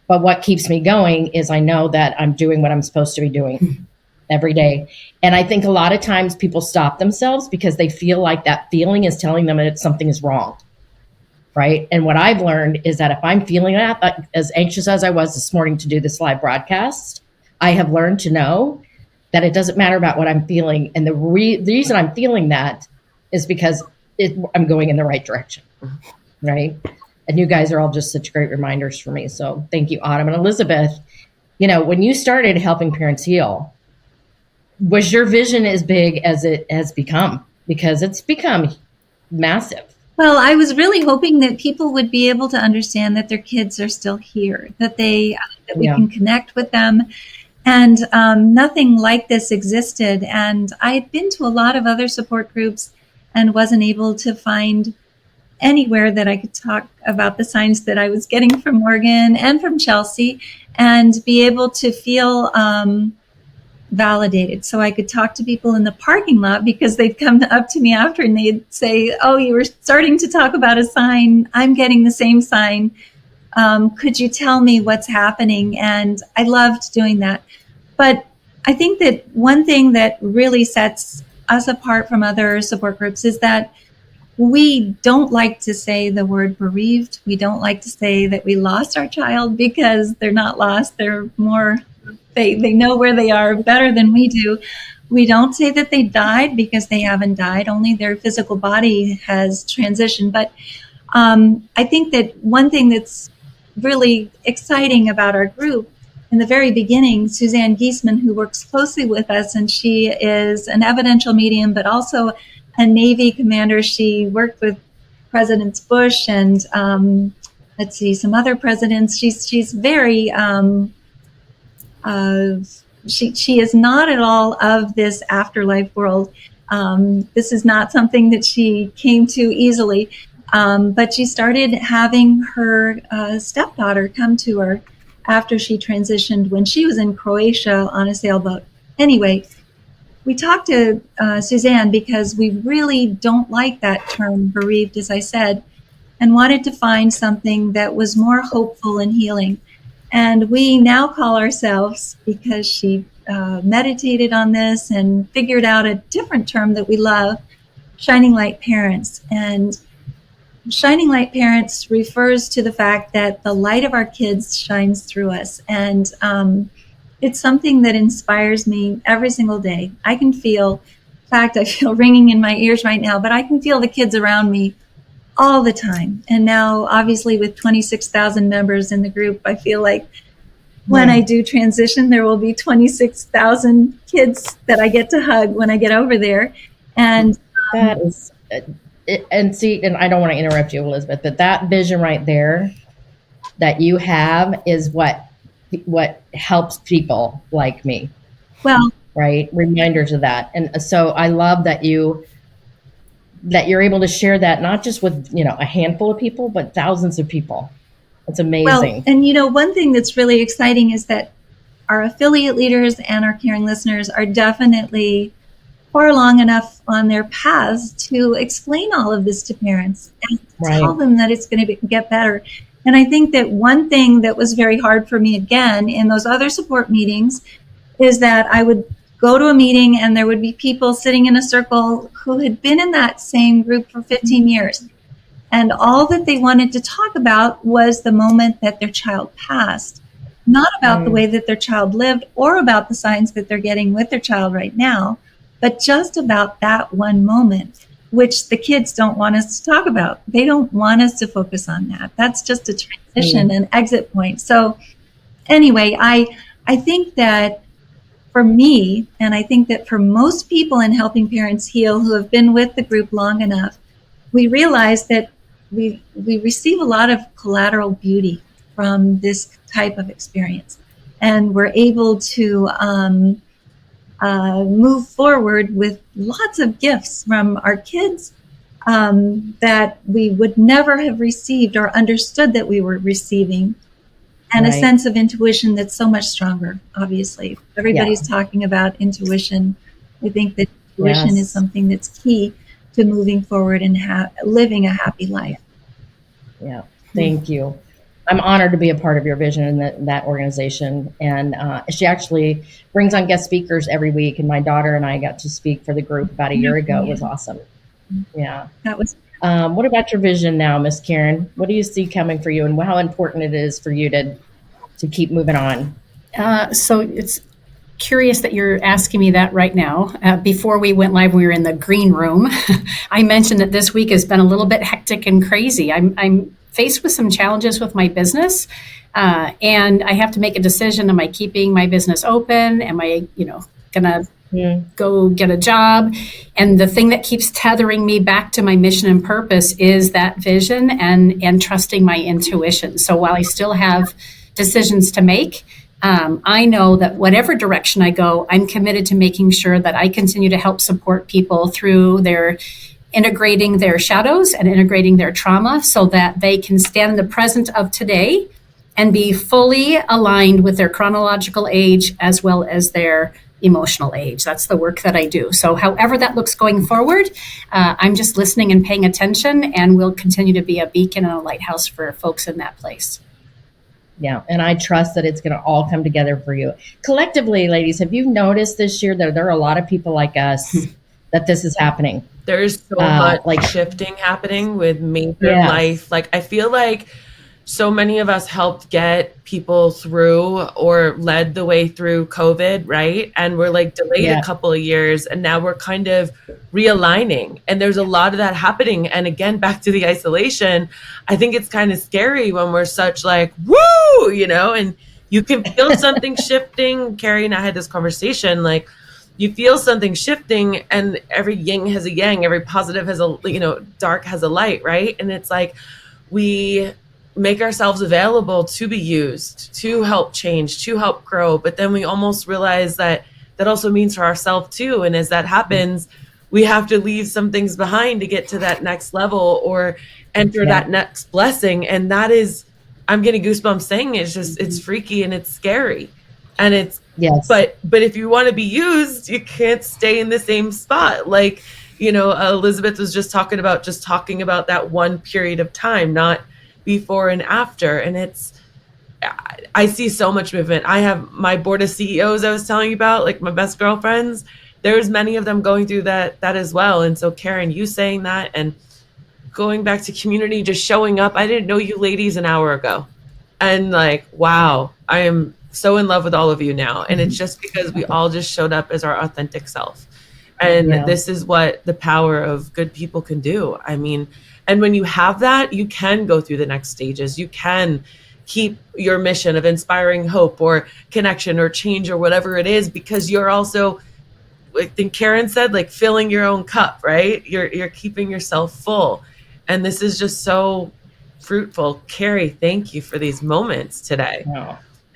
But what keeps me going is I know that I'm doing what I'm supposed to be doing every day. And I think a lot of times people stop themselves because they feel like that feeling is telling them that something is wrong. Right. And what I've learned is that if I'm feeling that, as anxious as I was this morning to do this live broadcast, I have learned to know that it doesn't matter about what I'm feeling. And the reason I'm feeling that is because I'm going in the right direction. Right. And you guys are all just such great reminders for me. So thank you, Autumn. And Elizabeth, when you started Helping Parents Heal, was your vision as big as it has become? Because it's become massive. Well, I was really hoping that people would be able to understand that their kids are still here, that we can connect with them. And nothing like this existed. And I had been to a lot of other support groups and wasn't able to find anywhere that I could talk about the signs that I was getting from Morgan and from Chelsea and be able to feel validated. So I could talk to people in the parking lot because they'd come up to me after and they'd say, oh, you were starting to talk about a sign. I'm getting the same sign. Could you tell me what's happening? And I loved doing that. But I think that one thing that really sets us apart from other support groups is that we don't like to say the word bereaved. We don't like to say that we lost our child because they're not lost. They're more, they know where they are better than we do. We don't say that they died because they haven't died. Only their physical body has transitioned. But I think that one thing that's really exciting about our group, in the very beginning, Suzanne Giesman, who works closely with us, and she is an evidential medium, but also a Navy commander. She worked with Presidents Bush and some other presidents. She's very she is not at all of this afterlife world. This is not something that she came to easily, but she started having her stepdaughter come to her after she transitioned when she was in Croatia on a sailboat. Anyway, we talked to Suzanne because we really don't like that term bereaved, as I said, and wanted to find something that was more hopeful and healing. And we now call ourselves, because she meditated on this and figured out a different term that we love, Shining Light Parents. And Shining Light Parents refers to the fact that the light of our kids shines through us. And it's something that inspires me every single day. I can feel, in fact, I feel ringing in my ears right now, but I can feel the kids around me all the time. And now, obviously, with 26,000 members in the group, I feel like when I do transition, there will be 26,000 kids that I get to hug when I get over there. And that is... And I don't want to interrupt you, Elizabeth, but that vision right there that you have is what helps people like me. Well, right. Reminders of that. And so I love that you're able to share that, not just with, a handful of people, but thousands of people. It's amazing. Well, and one thing that's really exciting is that our affiliate leaders and our caring listeners are definitely far along enough on their paths to explain all of this to parents and tell them that it's going to get better. And I think that one thing that was very hard for me, again, in those other support meetings, is that I would go to a meeting and there would be people sitting in a circle who had been in that same group for 15 years. And all that they wanted to talk about was the moment that their child passed. not about the way that their child lived or about the signs that they're getting with their child right now, but just about that one moment, which the kids don't want us to talk about. They don't want us to focus on that. That's just a transition, an exit point. So anyway, I think that for me, and I think that for most people in Helping Parents Heal who have been with the group long enough, we realize that we receive a lot of collateral beauty from this type of experience. And we're able to move forward with lots of gifts from our kids that we would never have received or understood that we were receiving. And a sense of intuition that's so much stronger, obviously. Everybody's talking about intuition. I think that intuition is something that's key to moving forward and living a happy life. Yeah, thank you. I'm honored to be a part of your vision in that organization. And she actually brings on guest speakers every week. And my daughter and I got to speak for the group about a year ago. It was awesome. Yeah. That was. What about your vision now, Miss Karen? What do you see coming for you, and how important it is for you to keep moving on? So it's curious that you're asking me that right now. Before we went live, we were in the green room. I mentioned that this week has been a little bit hectic and crazy. I'm faced with some challenges with my business, and I have to make a decision. Am I keeping my business open? Am I, gonna go get a job? And the thing that keeps tethering me back to my mission and purpose is that vision and trusting my intuition. So while I still have decisions to make, I know that whatever direction I go, I'm committed to making sure that I continue to help support people through their integrating their shadows and integrating their trauma so that they can stand in the present of today and be fully aligned with their chronological age as well as their emotional age. That's the work that I do. So however that looks going forward, I'm just listening and paying attention, and will continue to be a beacon and a lighthouse for folks in that place. Yeah, and I trust that it's going to all come together for you. Collectively, ladies, have you noticed this year that there are a lot of people like us that this is happening? There's so much shifting happening with major life. Like, I feel like so many of us helped get people through or led the way through COVID, right? And we're like delayed a couple of years, and now we're kind of realigning. And there's a lot of that happening. And again, back to the isolation, I think it's kind of scary when we're such like, woo, and you can feel something shifting. Carey and I had this conversation, like, you feel something shifting, and every yin has a yang, every positive has a, dark has a light, right? And it's like, we make ourselves available to be used, to help change, to help grow. But then we almost realize that also means for ourselves too. And as that happens, we have to leave some things behind to get to that next level or enter that next blessing. And that is, I'm getting goosebumps saying it. It's just, it's freaky and it's scary. And it's, but if you want to be used, you can't stay in the same spot. Like, Elizabeth was just talking about that one period of time, not before and after. And I see so much movement. I have my board of CEOs I was telling you about, like my best girlfriends. There's many of them going through that as well. And so Karen, you saying that and going back to community, just showing up. I didn't know you ladies an hour ago. And like, wow, I am so in love with all of you now. And it's just because we all just showed up as our authentic self. And this is what the power of good people can do. I mean, and when you have that, you can go through the next stages. You can keep your mission of inspiring hope or connection or change or whatever it is, because you're also, I think Karen said, like filling your own cup, right? You're keeping yourself full. And this is just so fruitful. Carey, thank you for these moments today.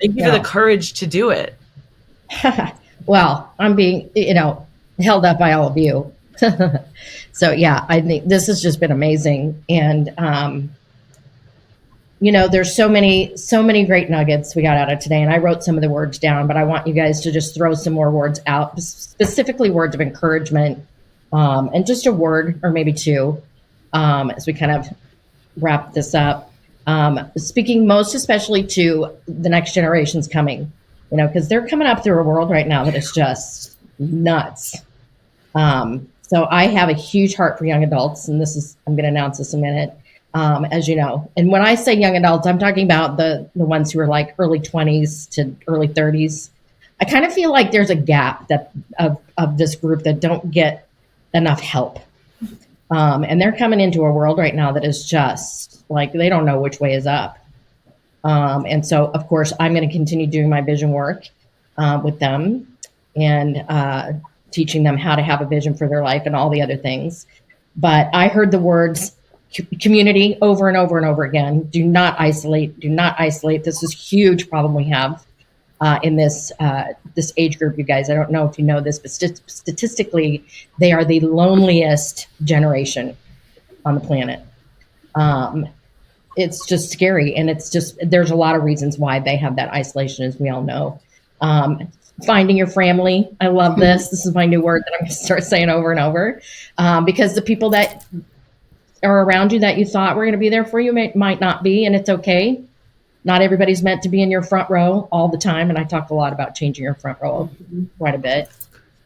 Thank you for the courage to do it. Well, I'm being, held up by all of you. So I think this has just been amazing. And, there's so many great nuggets we got out of today. And I wrote some of the words down, but I want you guys to just throw some more words out, specifically words of encouragement, and just a word or maybe two, as we kind of wrap this up. Speaking most especially to the next generations coming, because they're coming up through a world right now that is just nuts. So I have a huge heart for young adults, and I'm going to announce this in a minute. as you know. And when I say young adults, I'm talking about the ones who are like early 20s to early 30s. I kind of feel like there's a gap that of this group that don't get enough help. And they're coming into a world right now that is just like, they don't know which way is up. And so, of course, I'm going to continue doing my vision work with them and teaching them how to have a vision for their life and all the other things. But I heard the words community over and over and over again. Do not isolate. Do not isolate. This is a huge problem we have in this age group, you guys. I don't know if you know this, but statistically, they are the loneliest generation on the planet. It's just scary. And there's a lot of reasons why they have that isolation, as we all know. Finding your family. I love this. This is my new word that I'm going to start saying over and over. Because the people that are around you that you thought were going to be there for you might not be, and it's okay. Not everybody's meant to be in your front row all the time. And I talk a lot about changing your front row quite a bit.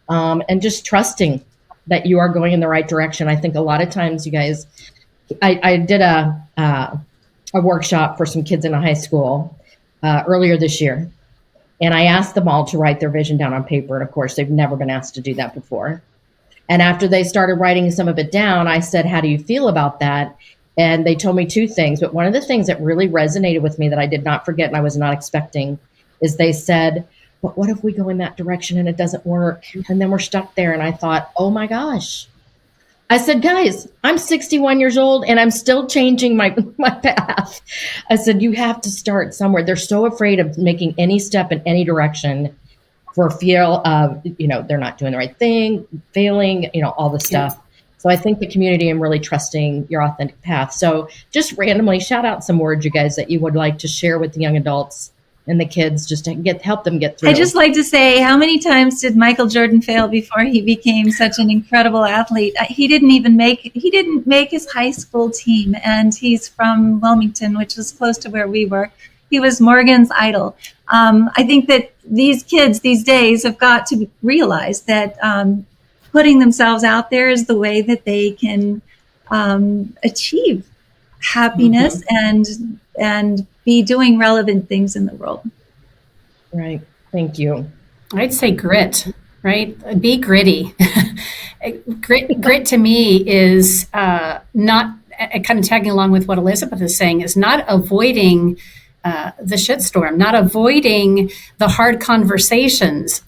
And just trusting that you are going in the right direction. I think a lot of times, you guys, I did a workshop for some kids in a high school earlier this year. And I asked them all to write their vision down on paper. And of course, they've never been asked to do that before. And after they started writing some of it down, I said, how do you feel about that? And they told me two things. But one of the things that really resonated with me that I did not forget and I was not expecting is they said, but what if we go in that direction and it doesn't work? And then we're stuck there. And I thought, oh my gosh. I said, guys, I'm 61 years old and I'm still changing my path. I said, you have to start somewhere. They're so afraid of making any step in any direction for fear of, they're not doing the right thing, failing, all this stuff. So I think the community and really trusting your authentic path. So just randomly shout out some words, you guys, that you would like to share with the young adults and the kids, just to help them get through. I just like to say, how many times did Michael Jordan fail before he became such an incredible athlete? He didn't make his high school team, and he's from Wilmington, which is close to where we were. He was Morgan's idol. I think that these kids these days have got to realize that putting themselves out there is the way that they can achieve happiness and be doing relevant things in the world. Right. Thank you. I'd say grit, right? Be gritty. Grit to me is not, kind of tagging along with what Elizabeth is saying, is not avoiding the shitstorm, not avoiding the hard conversations.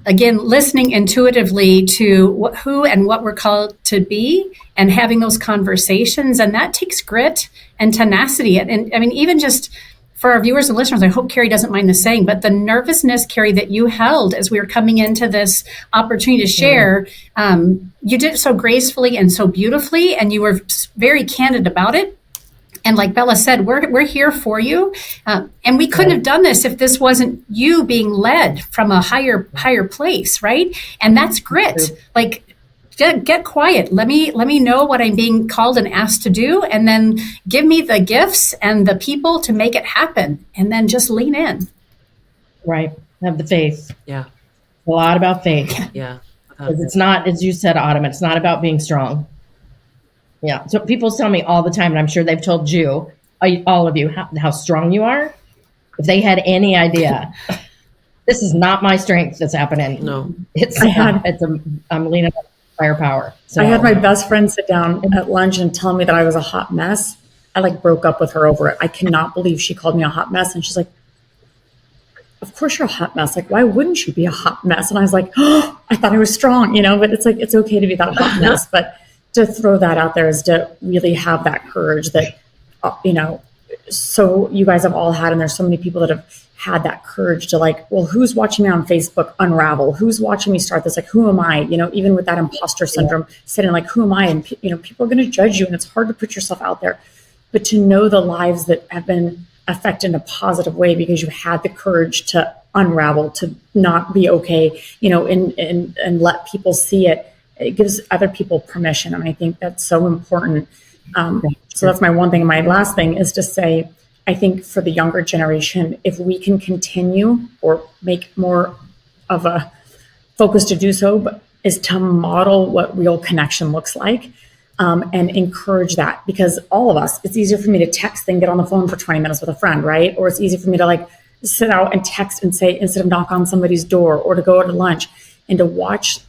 Again, listening intuitively to who and what we're called to be and having those conversations. And that takes grit and tenacity. And I mean, even just for our viewers and listeners, I hope Carey doesn't mind the saying, but the nervousness, Carey, that you held as we were coming into this opportunity to share, you did it so gracefully and so beautifully, and you were very candid about it. And like Bella said, we're here for you. And we couldn't have done this if this wasn't you being led from a higher place, right? And that's grit. Like, get quiet. Let me know what I'm being called and asked to do. And then give me the gifts and the people to make it happen. And then just lean in. Right. Have the faith. Yeah. A lot about faith. Yeah. Because it's not, as you said, Autumn, it's not about being strong. Yeah. So people tell me all the time, and I'm sure they've told you, all of you, how strong you are. If they had any idea, this is not my strength that's happening. No. I'm leaning on firepower. So I had my best friend sit down at lunch and tell me that I was a hot mess. I broke up with her over it. I cannot believe she called me a hot mess. And she's like, of course you're a hot mess. Why wouldn't you be a hot mess? And I was like, oh, I thought I was strong, but it's it's okay to be that hot mess. But to throw that out there is to really have that courage that, so you guys have all had, and there's so many people that have had that courage to who's watching me on Facebook unravel? Who's watching me start this? Who am I? Even with that imposter syndrome, sitting who am I? And, people are going to judge you, and it's hard to put yourself out there. But to know the lives that have been affected in a positive way because you had the courage to unravel, to not be okay, and let people see it. It gives other people permission. And I think that's so important. So that's my one thing. And my last thing is to say, I think for the younger generation, if we can continue or make more of a focus to do so, but is to model what real connection looks like. and encourage that, because all of us, it's easier for me to text than get on the phone for 20 minutes with a friend, right? Or it's easy for me to like sit out and text and say, instead of knock on somebody's door, or to go to lunch, and to watch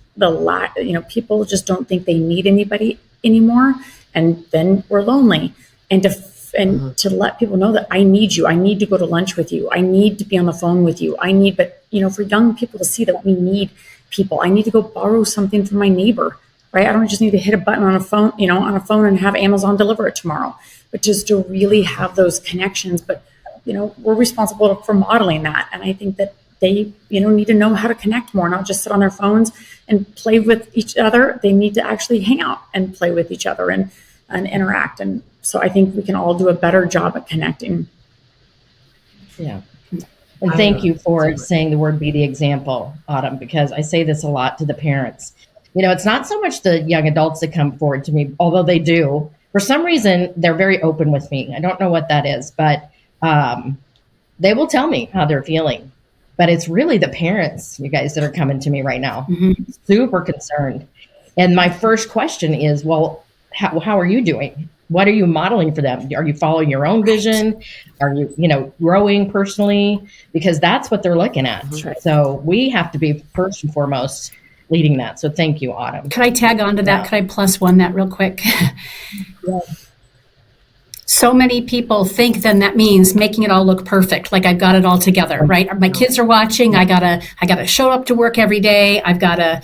people just don't think they need anybody anymore. And then we're lonely, and to let people know that I need you. I need to go to lunch with you. I need to be on the phone with you. For young people to see that we need people. I need to go borrow something from my neighbor, right? I don't just need to hit a button on a phone, and have Amazon deliver it tomorrow, but just to really have those connections. But, we're responsible for modeling that. And I think that they, need to know how to connect more, not just sit on their phones and play with each other. They need to actually hang out and play with each other and interact. And so I think we can all do a better job at connecting. Yeah. And thank you for saying the word "be the example," Autumn, because I say this a lot to the parents. It's not so much the young adults that come forward to me, although they do. For some reason, they're very open with me. I don't know what that is, but they will tell me how they're feeling. But it's really the parents, you guys, that are coming to me right now, super concerned. And my first question is, well, how are you doing? What are you modeling for them? Are you following your own vision? Are you, growing personally? Because that's what they're looking at. Right. So we have to be first and foremost leading that. So thank you, Autumn. Could I tag on to that? Could I plus one that real quick? Yeah. So many people think then that means making it all look perfect, like I've got it all together, right? My kids are watching. I gotta show up to work every day. I've got to,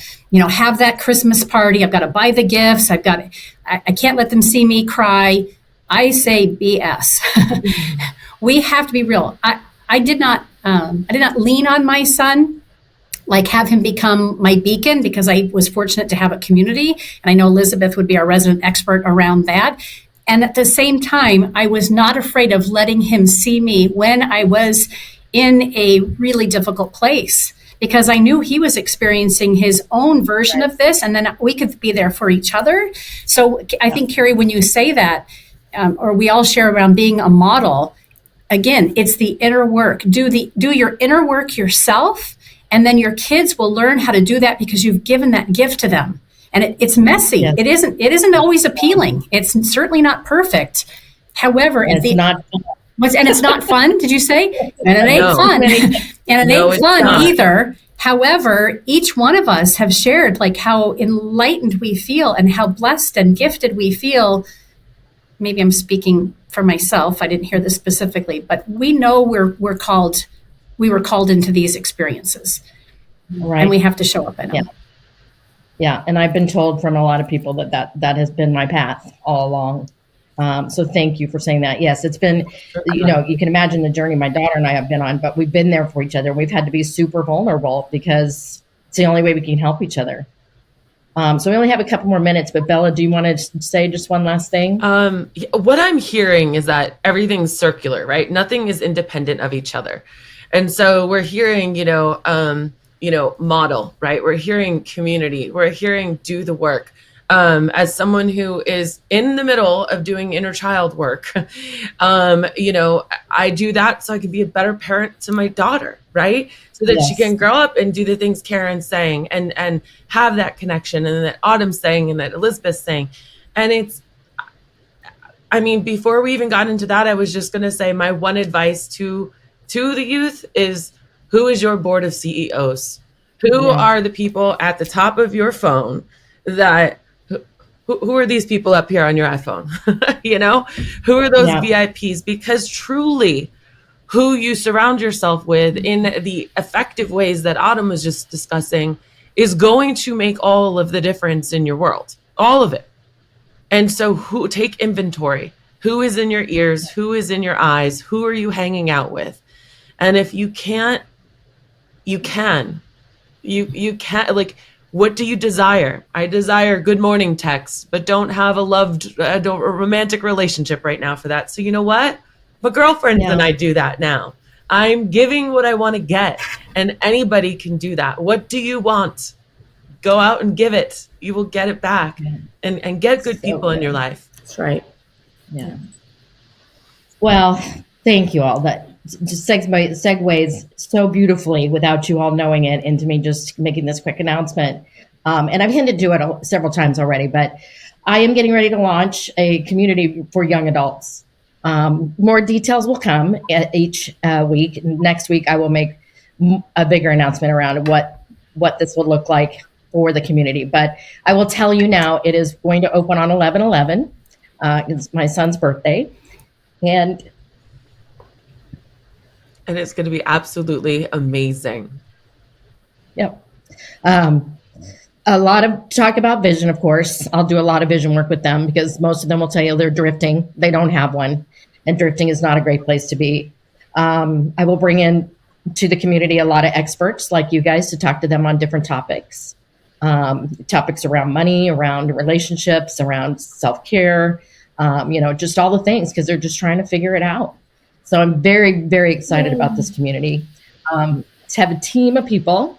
have that Christmas party. I've got to buy the gifts. I can't let them see me cry. I say BS. We have to be real. I did not lean on my son, like have him become my beacon, because I was fortunate to have a community, and I know Elizabeth would be our resident expert around that. And at the same time, I was not afraid of letting him see me when I was in a really difficult place, because I knew he was experiencing his own version of this, and then we could be there for each other. So I think, Carey, when you say that, or we all share around being a model, again, it's the inner work. Do your inner work yourself, and then your kids will learn how to do that because you've given that gift to them. And it's messy. Yes. It isn't always appealing. It's certainly not perfect. However, it's not fun. Did you say? And it ain't fun. And it ain't fun either. However, each one of us have shared like how enlightened we feel and how blessed and gifted we feel. Maybe I'm speaking for myself. I didn't hear this specifically, but we know we were called into these experiences, right? And we have to show up in them. Yeah, and I've been told from a lot of people that has been my path all along. So thank you for saying that. Yes, it's been, you can imagine the journey my daughter and I have been on, but we've been there for each other. We've had to be super vulnerable because it's the only way we can help each other. So we only have a couple more minutes, but Bella, do you want to say just one last thing? What I'm hearing is that everything's circular, right? Nothing is independent of each other. And so we're hearing, model, right? We're hearing community. We're hearing do the work. As someone who is in the middle of doing inner child work, I do that so I can be a better parent to my daughter, right? So that she can grow up and do the things Karen's saying and have that connection, and that Autumn's saying and that Elizabeth's saying. And before we even got into that, I was just going to say my one advice to the youth is, who is your board of CEOs? Who are the people at the top of your phone that, who are these people up here on your iPhone? Who are those VIPs? Because truly who you surround yourself with in the effective ways that Autumn was just discussing is going to make all of the difference in your world, all of it. And so take inventory. Who is in your ears? Who is in your eyes? Who are you hanging out with? And if you can't, you can. You can't, like, what do you desire? I desire good morning texts, but don't have a romantic relationship right now for that. So you know what? My girlfriend and I do that now. I'm giving what I want to get, and anybody can do that. What do you want? Go out and give it. You will get it back, and get good people in your life. That's right. Yeah. Well, thank you all. That just segues so beautifully without you all knowing it into me just making this quick announcement. And I've hinted to it several times already, but I am getting ready to launch a community for young adults. More details will come each week. Next week, I will make a bigger announcement around what this will look like for the community. But I will tell you now, it is going to open on 11/11. It's my son's birthday. And it's going to be absolutely amazing. Yep. A lot of talk about vision, of course. I'll do a lot of vision work with them because most of them will tell you they're drifting. They don't have one. And drifting is not a great place to be. I will bring in to the community a lot of experts like you guys to talk to them on different topics. Topics around money, around relationships, around self-care, just all the things because they're just trying to figure it out. So I'm very, very excited about this community. To have a team of people.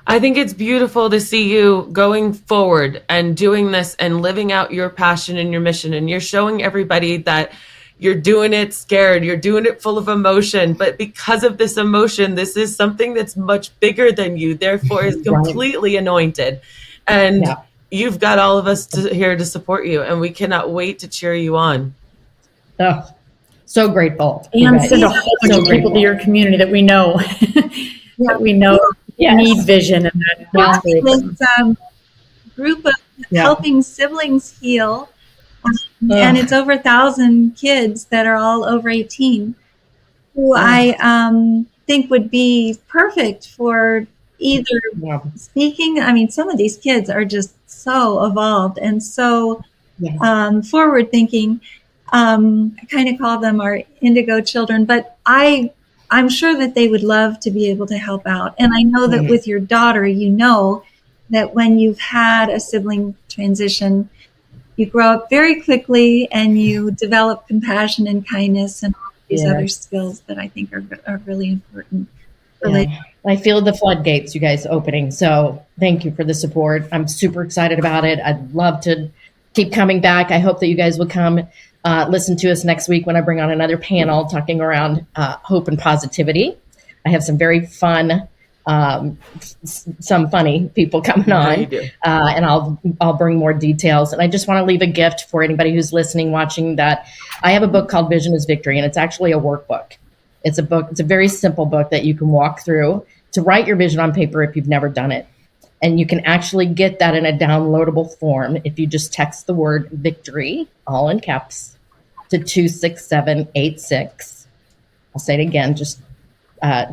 I think it's beautiful to see you going forward and doing this and living out your passion and your mission. And you're showing everybody that you're doing it scared, you're doing it full of emotion. But because of this emotion, this is something that's much bigger than you, therefore is completely anointed. And you've got all of us here to support you. And we cannot wait to cheer you on. Oh, so grateful. And send a whole bunch of people to your community that we know, that we know need vision. And this group of helping siblings heal. And it's over 1,000 kids that are all over 18 who I think would be perfect for either speaking. I mean, some of these kids are just so evolved and so forward thinking. I kind of call them our indigo children, but I'm sure that they would love to be able to help out. And I know that with your daughter, you know that when you've had a sibling transition, you grow up very quickly and you develop compassion and kindness and all these other skills that I think are really important. I feel the floodgates, you guys, opening. So thank you for the support. I'm super excited about it. I'd love to keep coming back. I hope that you guys will come listen to us next week when I bring on another panel talking around hope and positivity. I have some very fun, some funny people coming on, and I'll bring more details. And I just want to leave a gift for anybody who's listening, watching, that I have a book called Vision is Victory, and it's actually a workbook. It's a book. It's a very simple book that you can walk through to write your vision on paper if you've never done it. And you can actually get that in a downloadable form if you just text the word victory, all in caps, to 26786. I'll say it again, just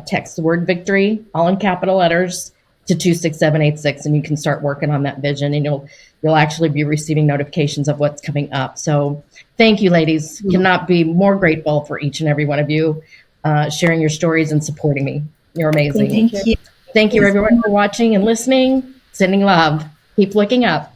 text the word victory, all in capital letters, to 26786, and you can start working on that vision, and you'll actually be receiving notifications of what's coming up. So thank you, ladies. Cannot be more grateful for each and every one of you sharing your stories and supporting me. You're amazing. Thank you. Thank you, everyone, for watching and listening. Sending love. Keep looking up.